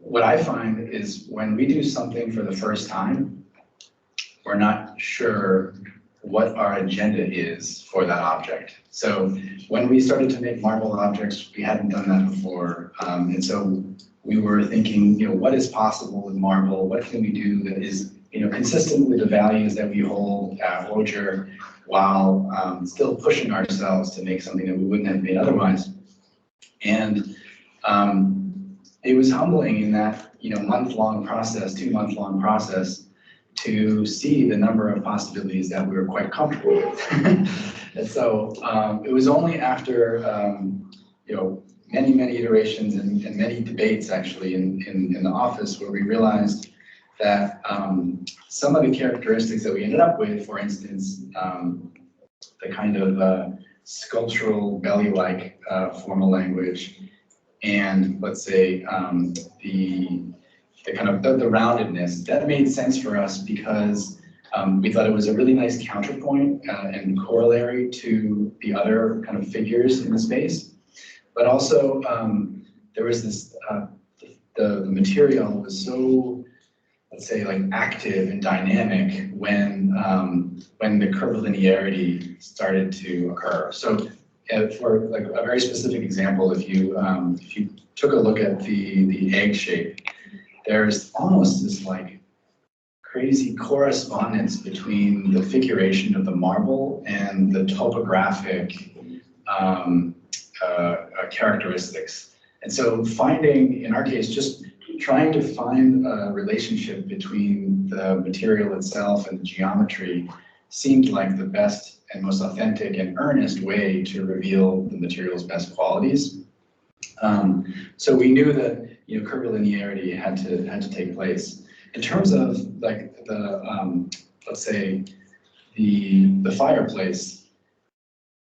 what I find is when we do something for the first time, we're not sure what our agenda is for that object. So when we started to make marble objects, we hadn't done that before. And so we were thinking, what is possible with marble? What can we do that is, consistent with the values that we hold at WOJR, while still pushing ourselves to make something that we wouldn't have made otherwise. And it was humbling in that, month-long process, 2-month-long process, to see the number of possibilities that we were quite comfortable with. And so it was only after, many iterations and many debates actually in the office where we realized that some of the characteristics that we ended up with, for instance, kind of sculptural belly-like formal language, and let's say the kind of the roundedness. That made sense for us because we thought it was a really nice counterpoint and corollary to the other kind of figures in the space. But also, there was this, the material was so, let's say, like active and dynamic when the curvilinearity started to occur. So for like a very specific example, if you took a look at the egg shape, there's almost this like crazy correspondence between the figuration of the marble and the topographic characteristics. And so finding, in our case, just trying to find a relationship between the material itself and the geometry seemed like the best and most authentic and earnest way to reveal the material's best qualities. So we knew that, you know, curvilinearity had to take place. In terms of like the let's say the fireplace,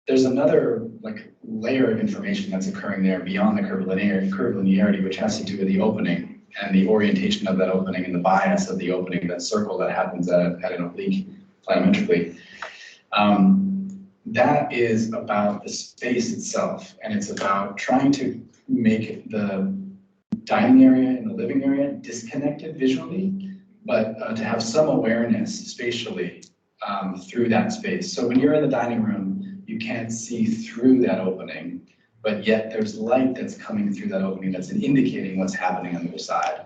there's another like layer of information that's occurring there beyond the curvilinearity, which has to do with the opening and the orientation of that opening and the bias of the opening, that circle that happens at an oblique planimetrically. That is about the space itself, and it's about trying to make the dining area and the living area disconnected visually, but to have some awareness spatially through that space. So when you're in the dining room, you can't see through that opening, but yet there's light that's coming through that opening that's indicating what's happening on the other side.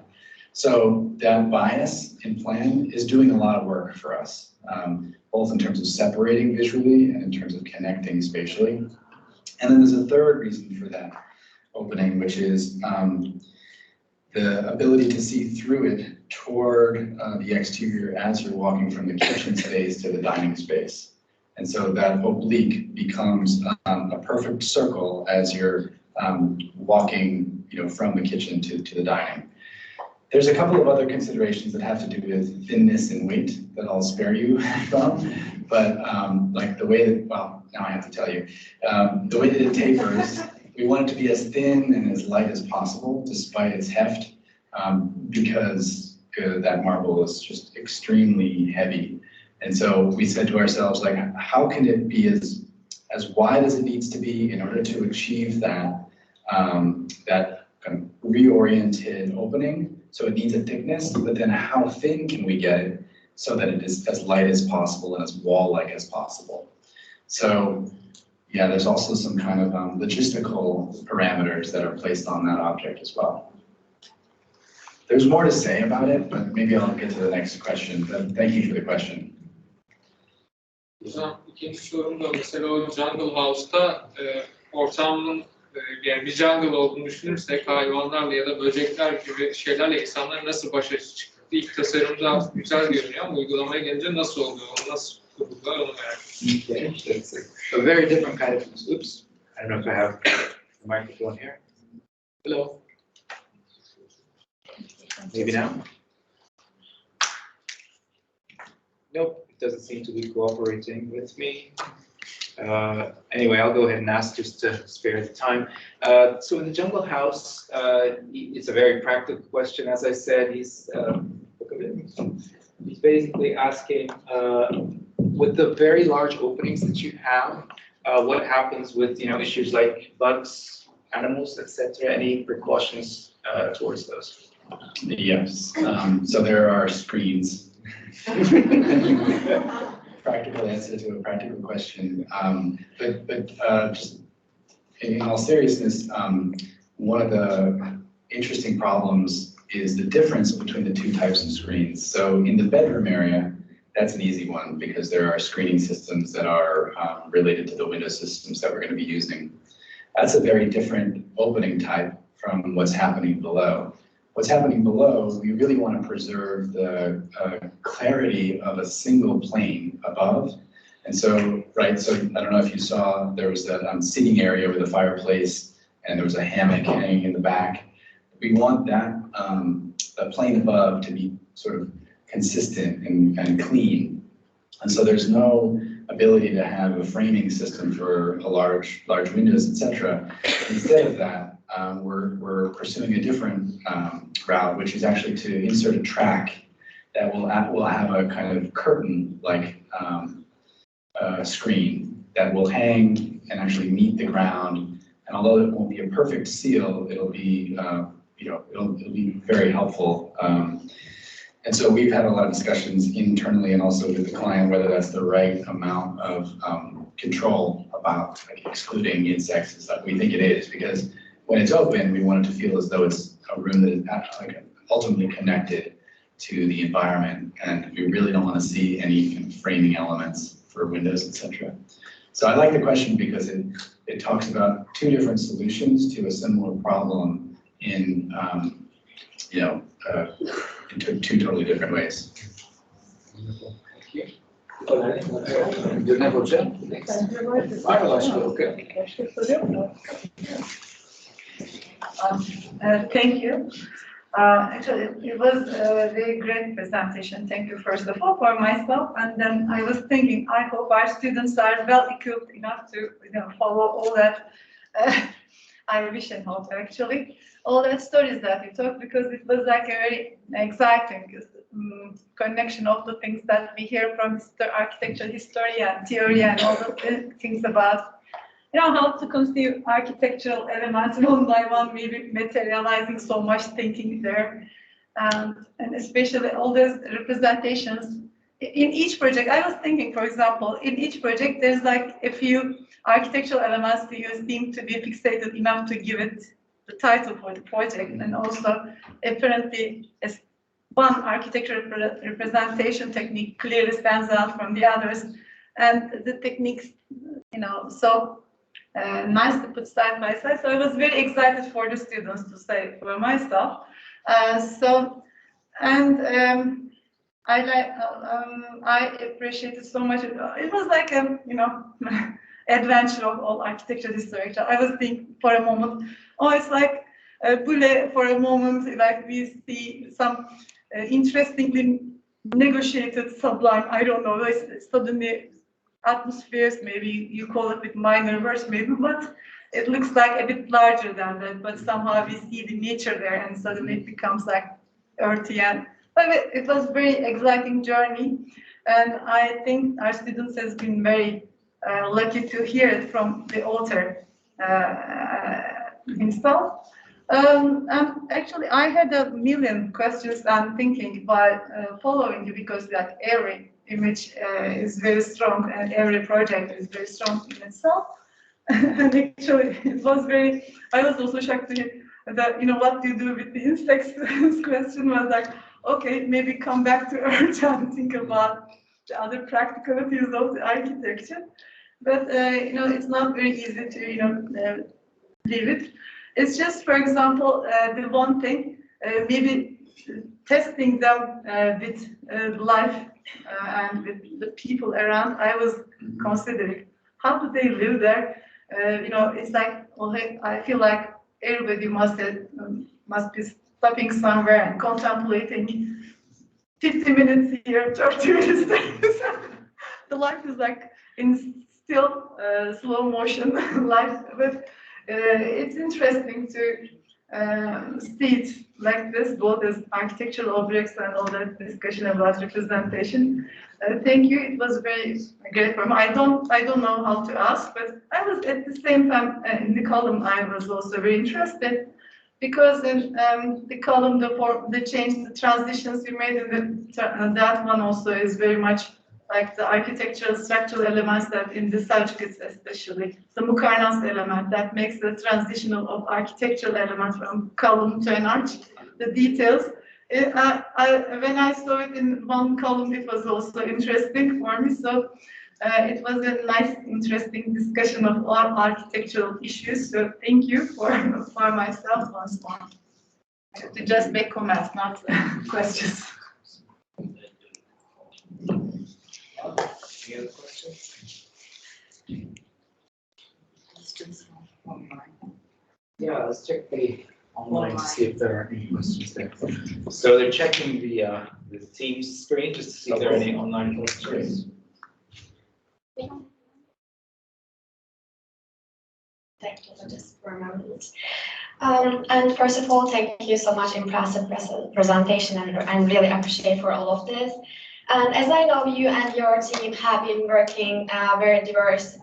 So that bias in plan is doing a lot of work for us, both in terms of separating visually and in terms of connecting spatially. And then there's a third reason for that opening, which is the ability to see through it toward the exterior as you're walking from the kitchen space to the dining space. And so that oblique becomes a perfect circle as you're walking, you know, from the kitchen to the dining. There's a couple of other considerations that have to do with thinness and weight that I'll spare you from, but like the way that, well, now I have to tell you, the way that it tapers, we want it to be as thin and as light as possible despite its heft, because that marble is just extremely heavy. And so we said to ourselves, like, how can it be as wide as it needs to be in order to achieve that, that kind of reoriented opening? So it needs a thickness, but then how thin can we get it so that it is as light as possible and as wall-like as possible? So yeah, there's also some kind of logistical parameters that are placed on that object as well. There's more to say about it, but maybe I'll get to the next question. But thank you for the question. Hocam ikinci sorum da mesela o Jungle House'ta ortamın yani bir jungle olduğunu düşünürsek hayvanlarla ya da böcekler gibi şeylerle insanlar nasıl başa çıktı? İlk tasarımda güzel görünüyor ama uygulamaya gelince nasıl oluyor? Onu nasıl kurdular onu merak ediyorum. Okay, that's a very different kind of, oops, I don't know if I have the microphone here. Hello. Maybe now? Nope, it doesn't seem to be cooperating with me. Anyway, I'll go ahead and ask just to spare the time. So in the Jungle House, it's a very practical question. As I said, he's basically asking, with the very large openings that you have, what happens with, you know, issues like bugs, animals, etc. Any precautions towards those? Yes, so there are screens. Practical answer to a practical question. But just in all seriousness, one of the interesting problems is the difference between the two types of screens. So in the bedroom area, that's an easy one because there are screening systems that are related to the window systems that we're going to be using. That's a very different opening type from what's happening below. What's happening below, we really want to preserve the clarity of a single plane above. And so, right, so I don't know if you saw, there was that sitting area with a fireplace and there was a hammock hanging in the back. We want that the plane above to be sort of consistent and clean. And so there's no ability to have a framing system for a large windows, etc. Instead of that, we're pursuing a different route, which is actually to insert a track that will have a kind of curtain-like screen that will hang and actually meet the ground. And although it won't be a perfect seal, it'll be it'll be very helpful. And so we've had a lot of discussions internally and also with the client whether that's the right amount of control about excluding insects. We think it is, because when it's open, we want it to feel as though it's a room that is ultimately connected to the environment, and we really don't want to see any kind of framing elements for windows, etc. So I like the question because it talks about two different solutions to a similar problem in in two totally different ways. Thank you. Bernard Thank you. Actually, it was a very great presentation. Thank you, first of all, for myself. And then I was thinking, I hope our students are well equipped enough to follow all that. I wish and hope, actually, all that stories that you talked, because it was like a very exciting connection of the things that we hear from architecture history and theory and all the things about how to conceive architectural elements one by one, maybe materializing so much thinking there. And especially all those representations. In each project, I was thinking, for example, in each project, there's like a few architectural elements that you seem to be fixated enough to give it the title for the project. And also, apparently, one architectural representation technique clearly stands out from the others. And the techniques, so nice to put side by side. So I was very excited for the students to say for myself. I appreciated so much. It was like a adventure of all architecture history. I was thinking for a moment, it's like Bule for a moment, like we see some interestingly negotiated sublime, I don't know, suddenly atmospheres, maybe you call it with minor words, maybe, but it looks like a bit larger than that, but somehow we see the nature there and suddenly it becomes like earthy. But it was very exciting journey, and I think our students has been very lucky to hear it from the author himself. And actually, I had a million questions I'm thinking while following you, because like every image is very strong and every project is very strong in itself. And actually, it was I was also shocked to hear that, what do you do with the insects? This question was like, okay, maybe come back to earth and think about the other practicalities of the architecture. But, it's not very easy to, leave it. It's just, for example, the one thing, maybe testing them with life and with the people around. I was considering, how do they live there? It's like, I feel like everybody must be stopping somewhere and contemplating 50 minutes here, 30 minutes there. The life is like in still slow motion life, but it's interesting to see it like this, both as architectural objects and all that discussion about representation. Thank you. It was very great for me. I don't know how to ask, but I was at the same time in the column. I was also very interested, because in the column, the change, the transitions you made in that one also is very much like the architectural structural elements that in the Selçuklu's, especially the Mukarnas element that makes the transitional of architectural elements from column to an arch. The details. When I saw it in one column, it was also interesting for me. So it was a nice, interesting discussion of all architectural issues. So thank you for myself once more. To just make comments, not questions. Any other questions? Yeah, let's check the online to see if there are any questions there. So they're checking the Teams screen just to see if there are any online questions. Thank you for just for a moment. And first of all, thank you so much, impressive presentation, and I really appreciate for all of this. And as I know, you and your team have been working very diverse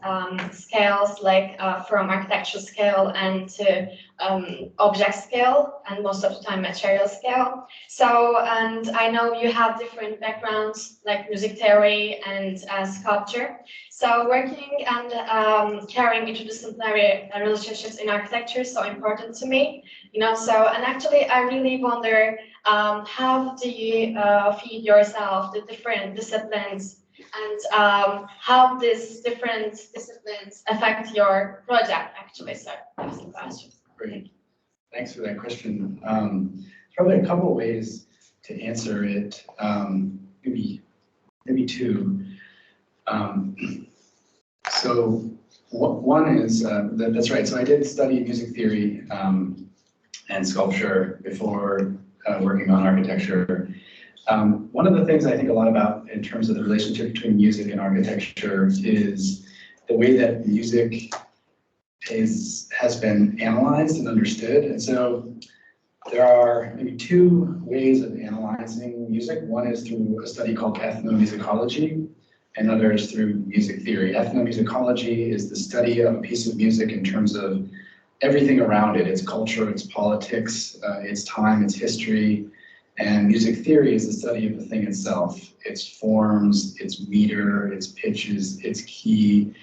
scales, like from architectural scale and to object scale, and most of the time material scale. So, and I know you have different backgrounds, like music theory and sculpture. So working and carrying interdisciplinary relationships in architecture is so important to me, you know. So, and actually, I really wonder, how do you feed yourself the different disciplines, and how these different disciplines affect your project, actually? So that's the question. Great. Thanks for that question. Probably a couple of ways to answer it, maybe two. So one is, that's right, so I did study music theory and sculpture before working on architecture. One of the things I think a lot about in terms of the relationship between music and architecture is the way that music has been analyzed and understood. And so there are maybe two ways of analyzing music. One is through a study called ethnomusicology, and others through music theory. Ethnomusicology is the study of a piece of music in terms of everything around it, its culture, its politics, its time, its history. And music theory is the study of the thing itself, its forms, its meter, its pitches, its key.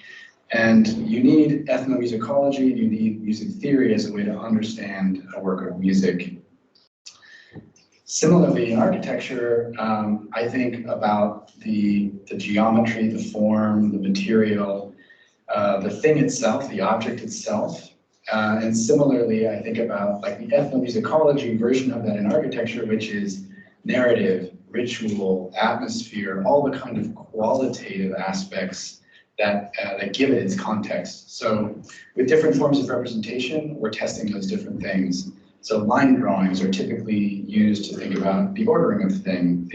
And you need ethnomusicology, you need music theory as a way to understand a work of music. Similarly, in architecture, I think about the geometry, the form, the material, the thing itself, the object itself. And similarly, I think about like the ethnomusicology version of that in architecture, which is narrative, ritual, atmosphere, all the kind of qualitative aspects that give it its context. So with different forms of representation, we're testing those different things. So line drawings are typically used to think about the ordering of the thing,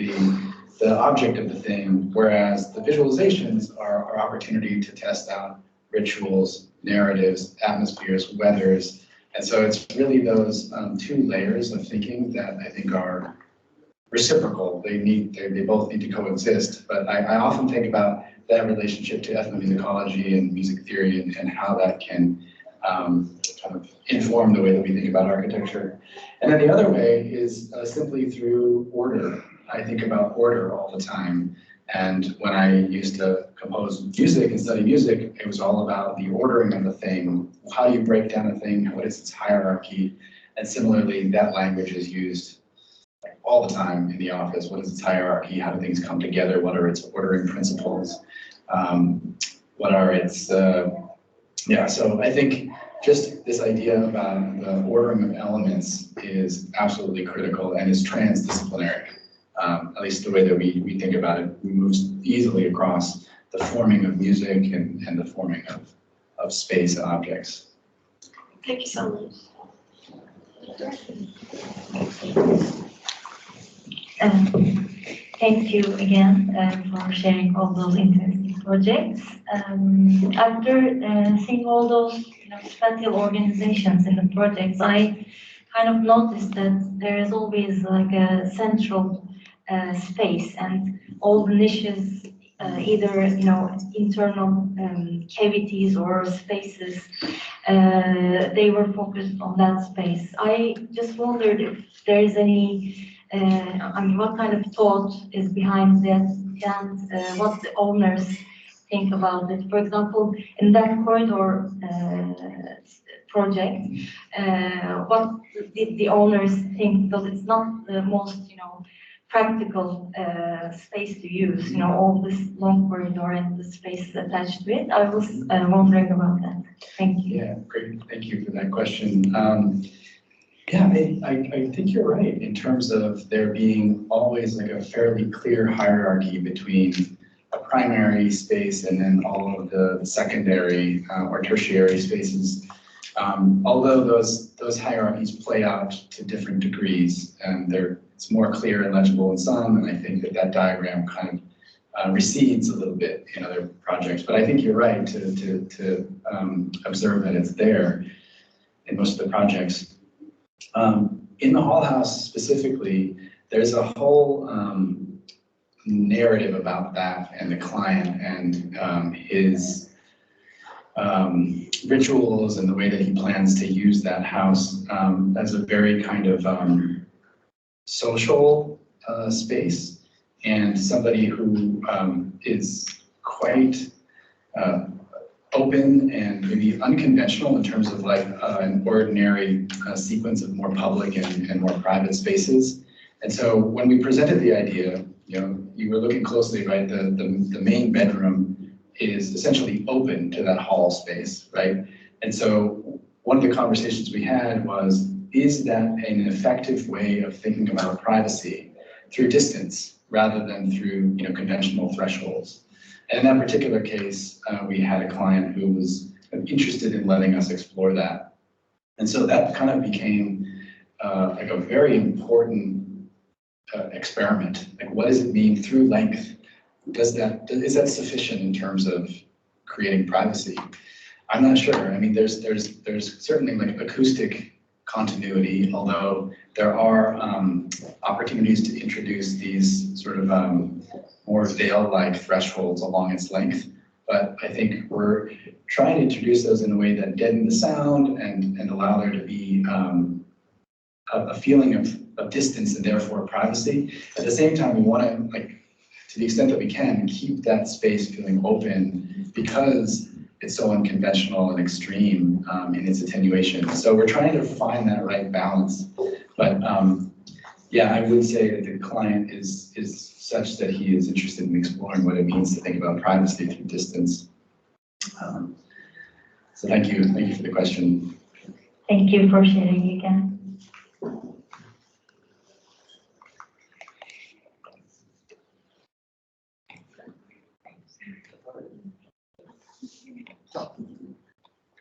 the object of the thing, whereas the visualizations are our opportunity to test out rituals, narratives, atmospheres, weathers. And so it's really those two layers of thinking that I think are reciprocal. They both need to coexist. But I often think about that relationship to ethnomusicology and music theory and how that can kind of inform the way that we think about architecture. And then the other way is simply through order. I think about order all the time. And when I used to compose music and study music, it was all about the ordering of the thing. How do you break down a thing? What is its hierarchy? And similarly, that language is used all the time in the office. What is its hierarchy? How do things come together? What are its ordering principles? What are its, so I think just this idea about the ordering of elements is absolutely critical and is transdisciplinary. At least the way that we think about it, we move easily across the forming of music and the forming of space and objects. Thank you so much. Thank you again for sharing all those interesting projects. After seeing all those spatial organizations in the projects, I kind of noticed that there is always like a central space, and all the niches, either internal cavities or spaces, they were focused on that space. I just wondered if there is any, what kind of thought is behind that, and what the owners think about it. For example, in that corridor project, what did the owners think? Because it's not the most, practical space to use, all this long corridor and the space attached to it. I was wondering about that. Thank you. Yeah, great. Thank you for that question. I think you're right in terms of there being always like a fairly clear hierarchy between a primary space and then all of the secondary or tertiary spaces. Although those hierarchies play out to different degrees, and it's more clear and legible in some, and I think that diagram kind recedes a little bit in other projects. But I think you're right to observe that it's there in most of the projects. In the Hall House specifically, there's a whole narrative about that and the client and his rituals and the way that he plans to use that house as a very kind of social space, and somebody who is quite open and maybe unconventional in terms of like an ordinary sequence of more public and more private spaces. And so when we presented the idea, you were looking closely, right? The main bedroom is essentially open to that hall space, right? And so one of the conversations we had was, is that an effective way of thinking about privacy through distance rather than through conventional thresholds? And in that particular case, we had a client who was interested in letting us explore that. And so that kind of became like a very important experiment. Like, what does it mean through length? Is that sufficient in terms of creating privacy? I'm not sure. I mean, there's certainly like acoustic continuity, although there are opportunities to introduce these sort of more veil-like thresholds along its length. But I think we're trying to introduce those in a way that deaden the sound and allow there to be a feeling of distance and therefore privacy. At the same time, we want to, like, to the extent that we can, keep that space feeling open because it's so unconventional and extreme in its attenuation. So we're trying to find that right balance. But yeah, I would say that the client is such that he is interested in exploring what it means to think about privacy through distance. So thank you for the question. Thank you for sharing again.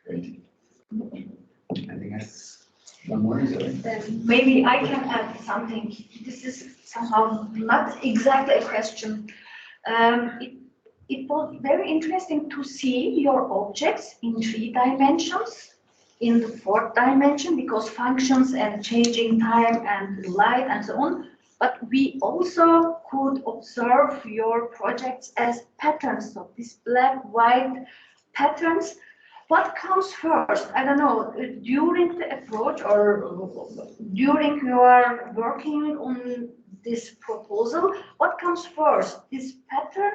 Great. I think that's one more. Is that right? Then maybe I can add something. This is somehow not exactly a question. It was very interesting to see your objects in 3 dimensions, in the 4th dimension, because functions and changing time and light and so on. But we also could observe your projects as patterns, so these black-white patterns. What comes first? I don't know, during the approach or during your working on this proposal, what comes first, this pattern,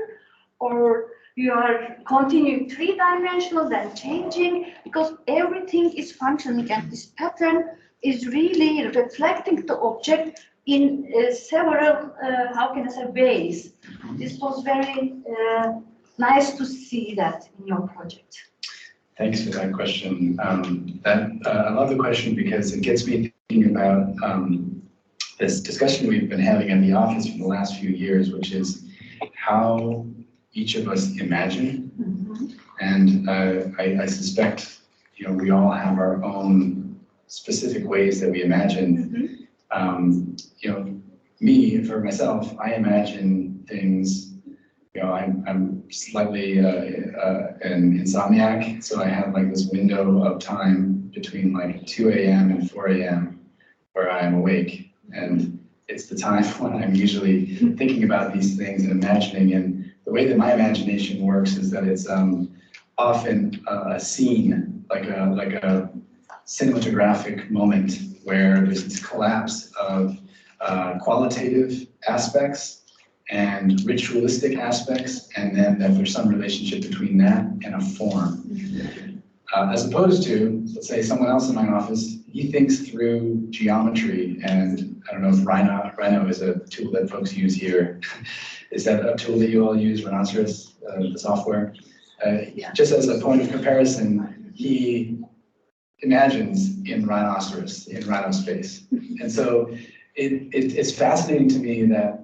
or you are continuing 3-dimensional, then changing, because everything is functioning and this pattern is really reflecting the object in several, how can I say, ways. This was very nice to see that in your project. Thanks for that question. I love the question because it gets me thinking about this discussion we've been having in the office for the last few years, which is how each of us imagine. Mm-hmm. And I suspect, we all have our own specific ways that we imagine. Mm-hmm. Me, for myself, I imagine things. I'm slightly an insomniac, so I have like this window of time between like 2 a.m. and 4 a.m. where I'm awake, and it's the time when I'm usually thinking about these things and imagining. And the way that my imagination works is that it's often a scene, like a cinematographic moment where there's this collapse of qualitative aspects and ritualistic aspects, and then that there's some relationship between that and a form. As opposed to, let's say, someone else in my office, he thinks through geometry, and I don't know if Rhino is a tool that folks use here. Is that a tool that you all use, Rhinoceros, the software? Yeah. Just as a point of comparison, he imagines in Rhinoceros, in Rhino space. And so it's fascinating to me that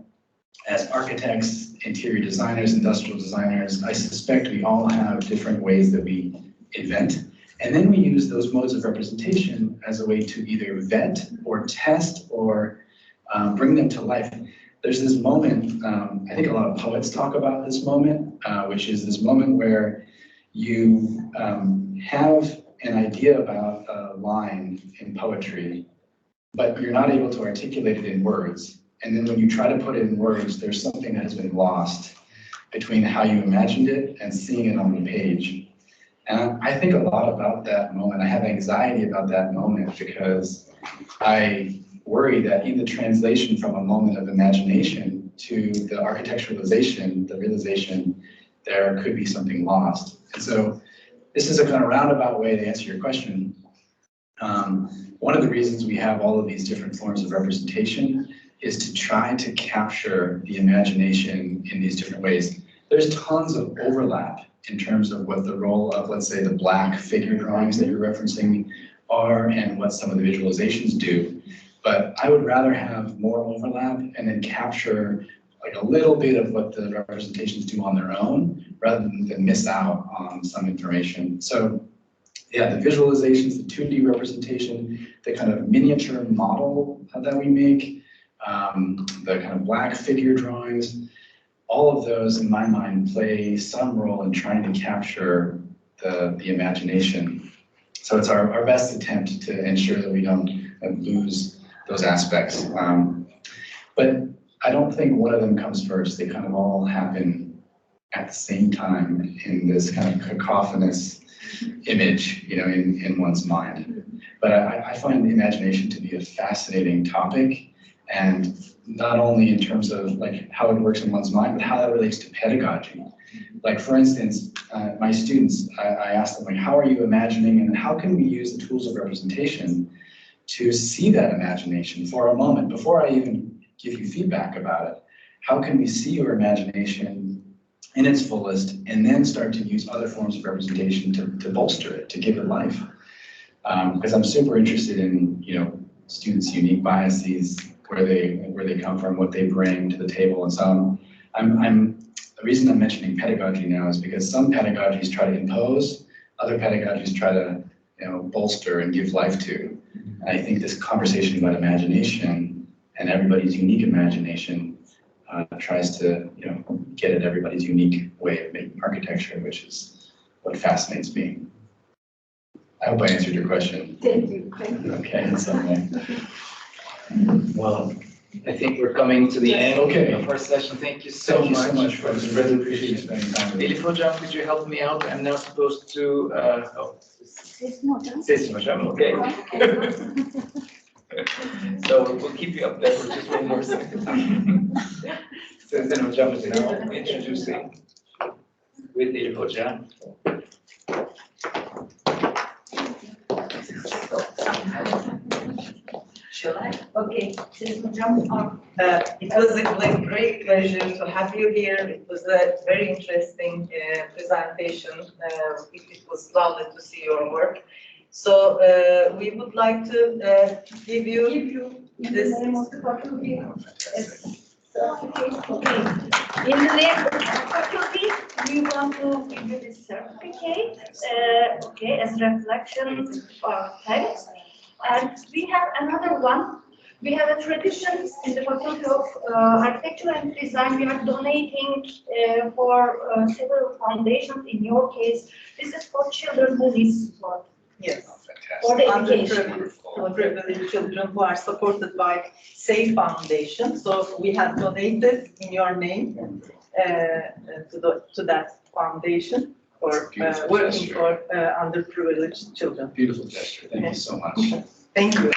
as architects, interior designers, industrial designers, I suspect we all have different ways that we invent. And then we use those modes of representation as a way to either vet or test or bring them to life. there's this moment, I think a lot of poets talk about this moment, which is this moment where you have an idea about a line in poetry, but you're not able to articulate it in words. And then when you try to put it in words, there's something that has been lost between how you imagined it and seeing it on the page. And I think a lot about that moment. I have anxiety about that moment because I worry that in the translation from a moment of imagination to the architecturalization, the realization, there could be something lost. And so this is a kind of roundabout way to answer your question. One of the reasons we have all of these different forms of representation is to try to capture the imagination in these different ways. There's tons of overlap in terms of what the role of, let's say, the black figure drawings that you're referencing are and what some of the visualizations do. But I would rather have more overlap and then capture like a little bit of what the representations do on their own rather than miss out on some information. So yeah, the visualizations, the 2D representation, the kind of miniature model that we make, the kind of black figure drawings, all of those in my mind play some role in trying to capture the imagination. So it's our best attempt to ensure that we don't lose those aspects. But I don't think one of them comes first. They kind of all happen at the same time in this kind of cacophonous image, you know, in one's mind. But I find the imagination to be a fascinating topic, and not only in terms of like how it works in one's mind, but how that relates to pedagogy. Like for instance, my students, I ask them like, how are you imagining and how can we use the tools of representation to see that imagination for a moment before I even give you feedback about it? How can we see your imagination in its fullest and then start to use other forms of representation to bolster it, to give it life? Because I'm super interested in, you know, students' unique biases, where they come from, what they bring to the table, and so on. The reason I'm mentioning pedagogy now is because some pedagogies try to impose, other pedagogies try to, you know, bolster and give life to. And I think this conversation about imagination and everybody's unique imagination tries to, you know, get at everybody's unique way of making architecture, which is what fascinates me. I hope I answered your question. Thank you. Thank you. Okay, in some way. Well, I think we're coming to the end Okay. of our session. Thank you so much for this. Really appreciate you spending time with me. LeFevre, could you help me out? I'm now supposed to, Cecil, okay. So we'll keep you up there for just one more second. So then we'll jump to now introducing with LeFevre. Shall I? Okay, Cecil, jump on. It was a great pleasure to have you here. It was a very interesting presentation. It was lovely to see your work. So we would like to give you this. In the name of the faculty. Okay. In the name of the faculty, we want to give you this certificate, okay, as reflection of thanks. And we have another one. We have a tradition in the Faculty of Architecture and Design. We are donating for several foundations. In your case, this is for children who need support. Yes. For the education. Underprivileged children who are supported by SAFE Foundation. So we have donated in your name to that foundation for working for underprivileged children. Beautiful gesture. Thank you so much. Thank you.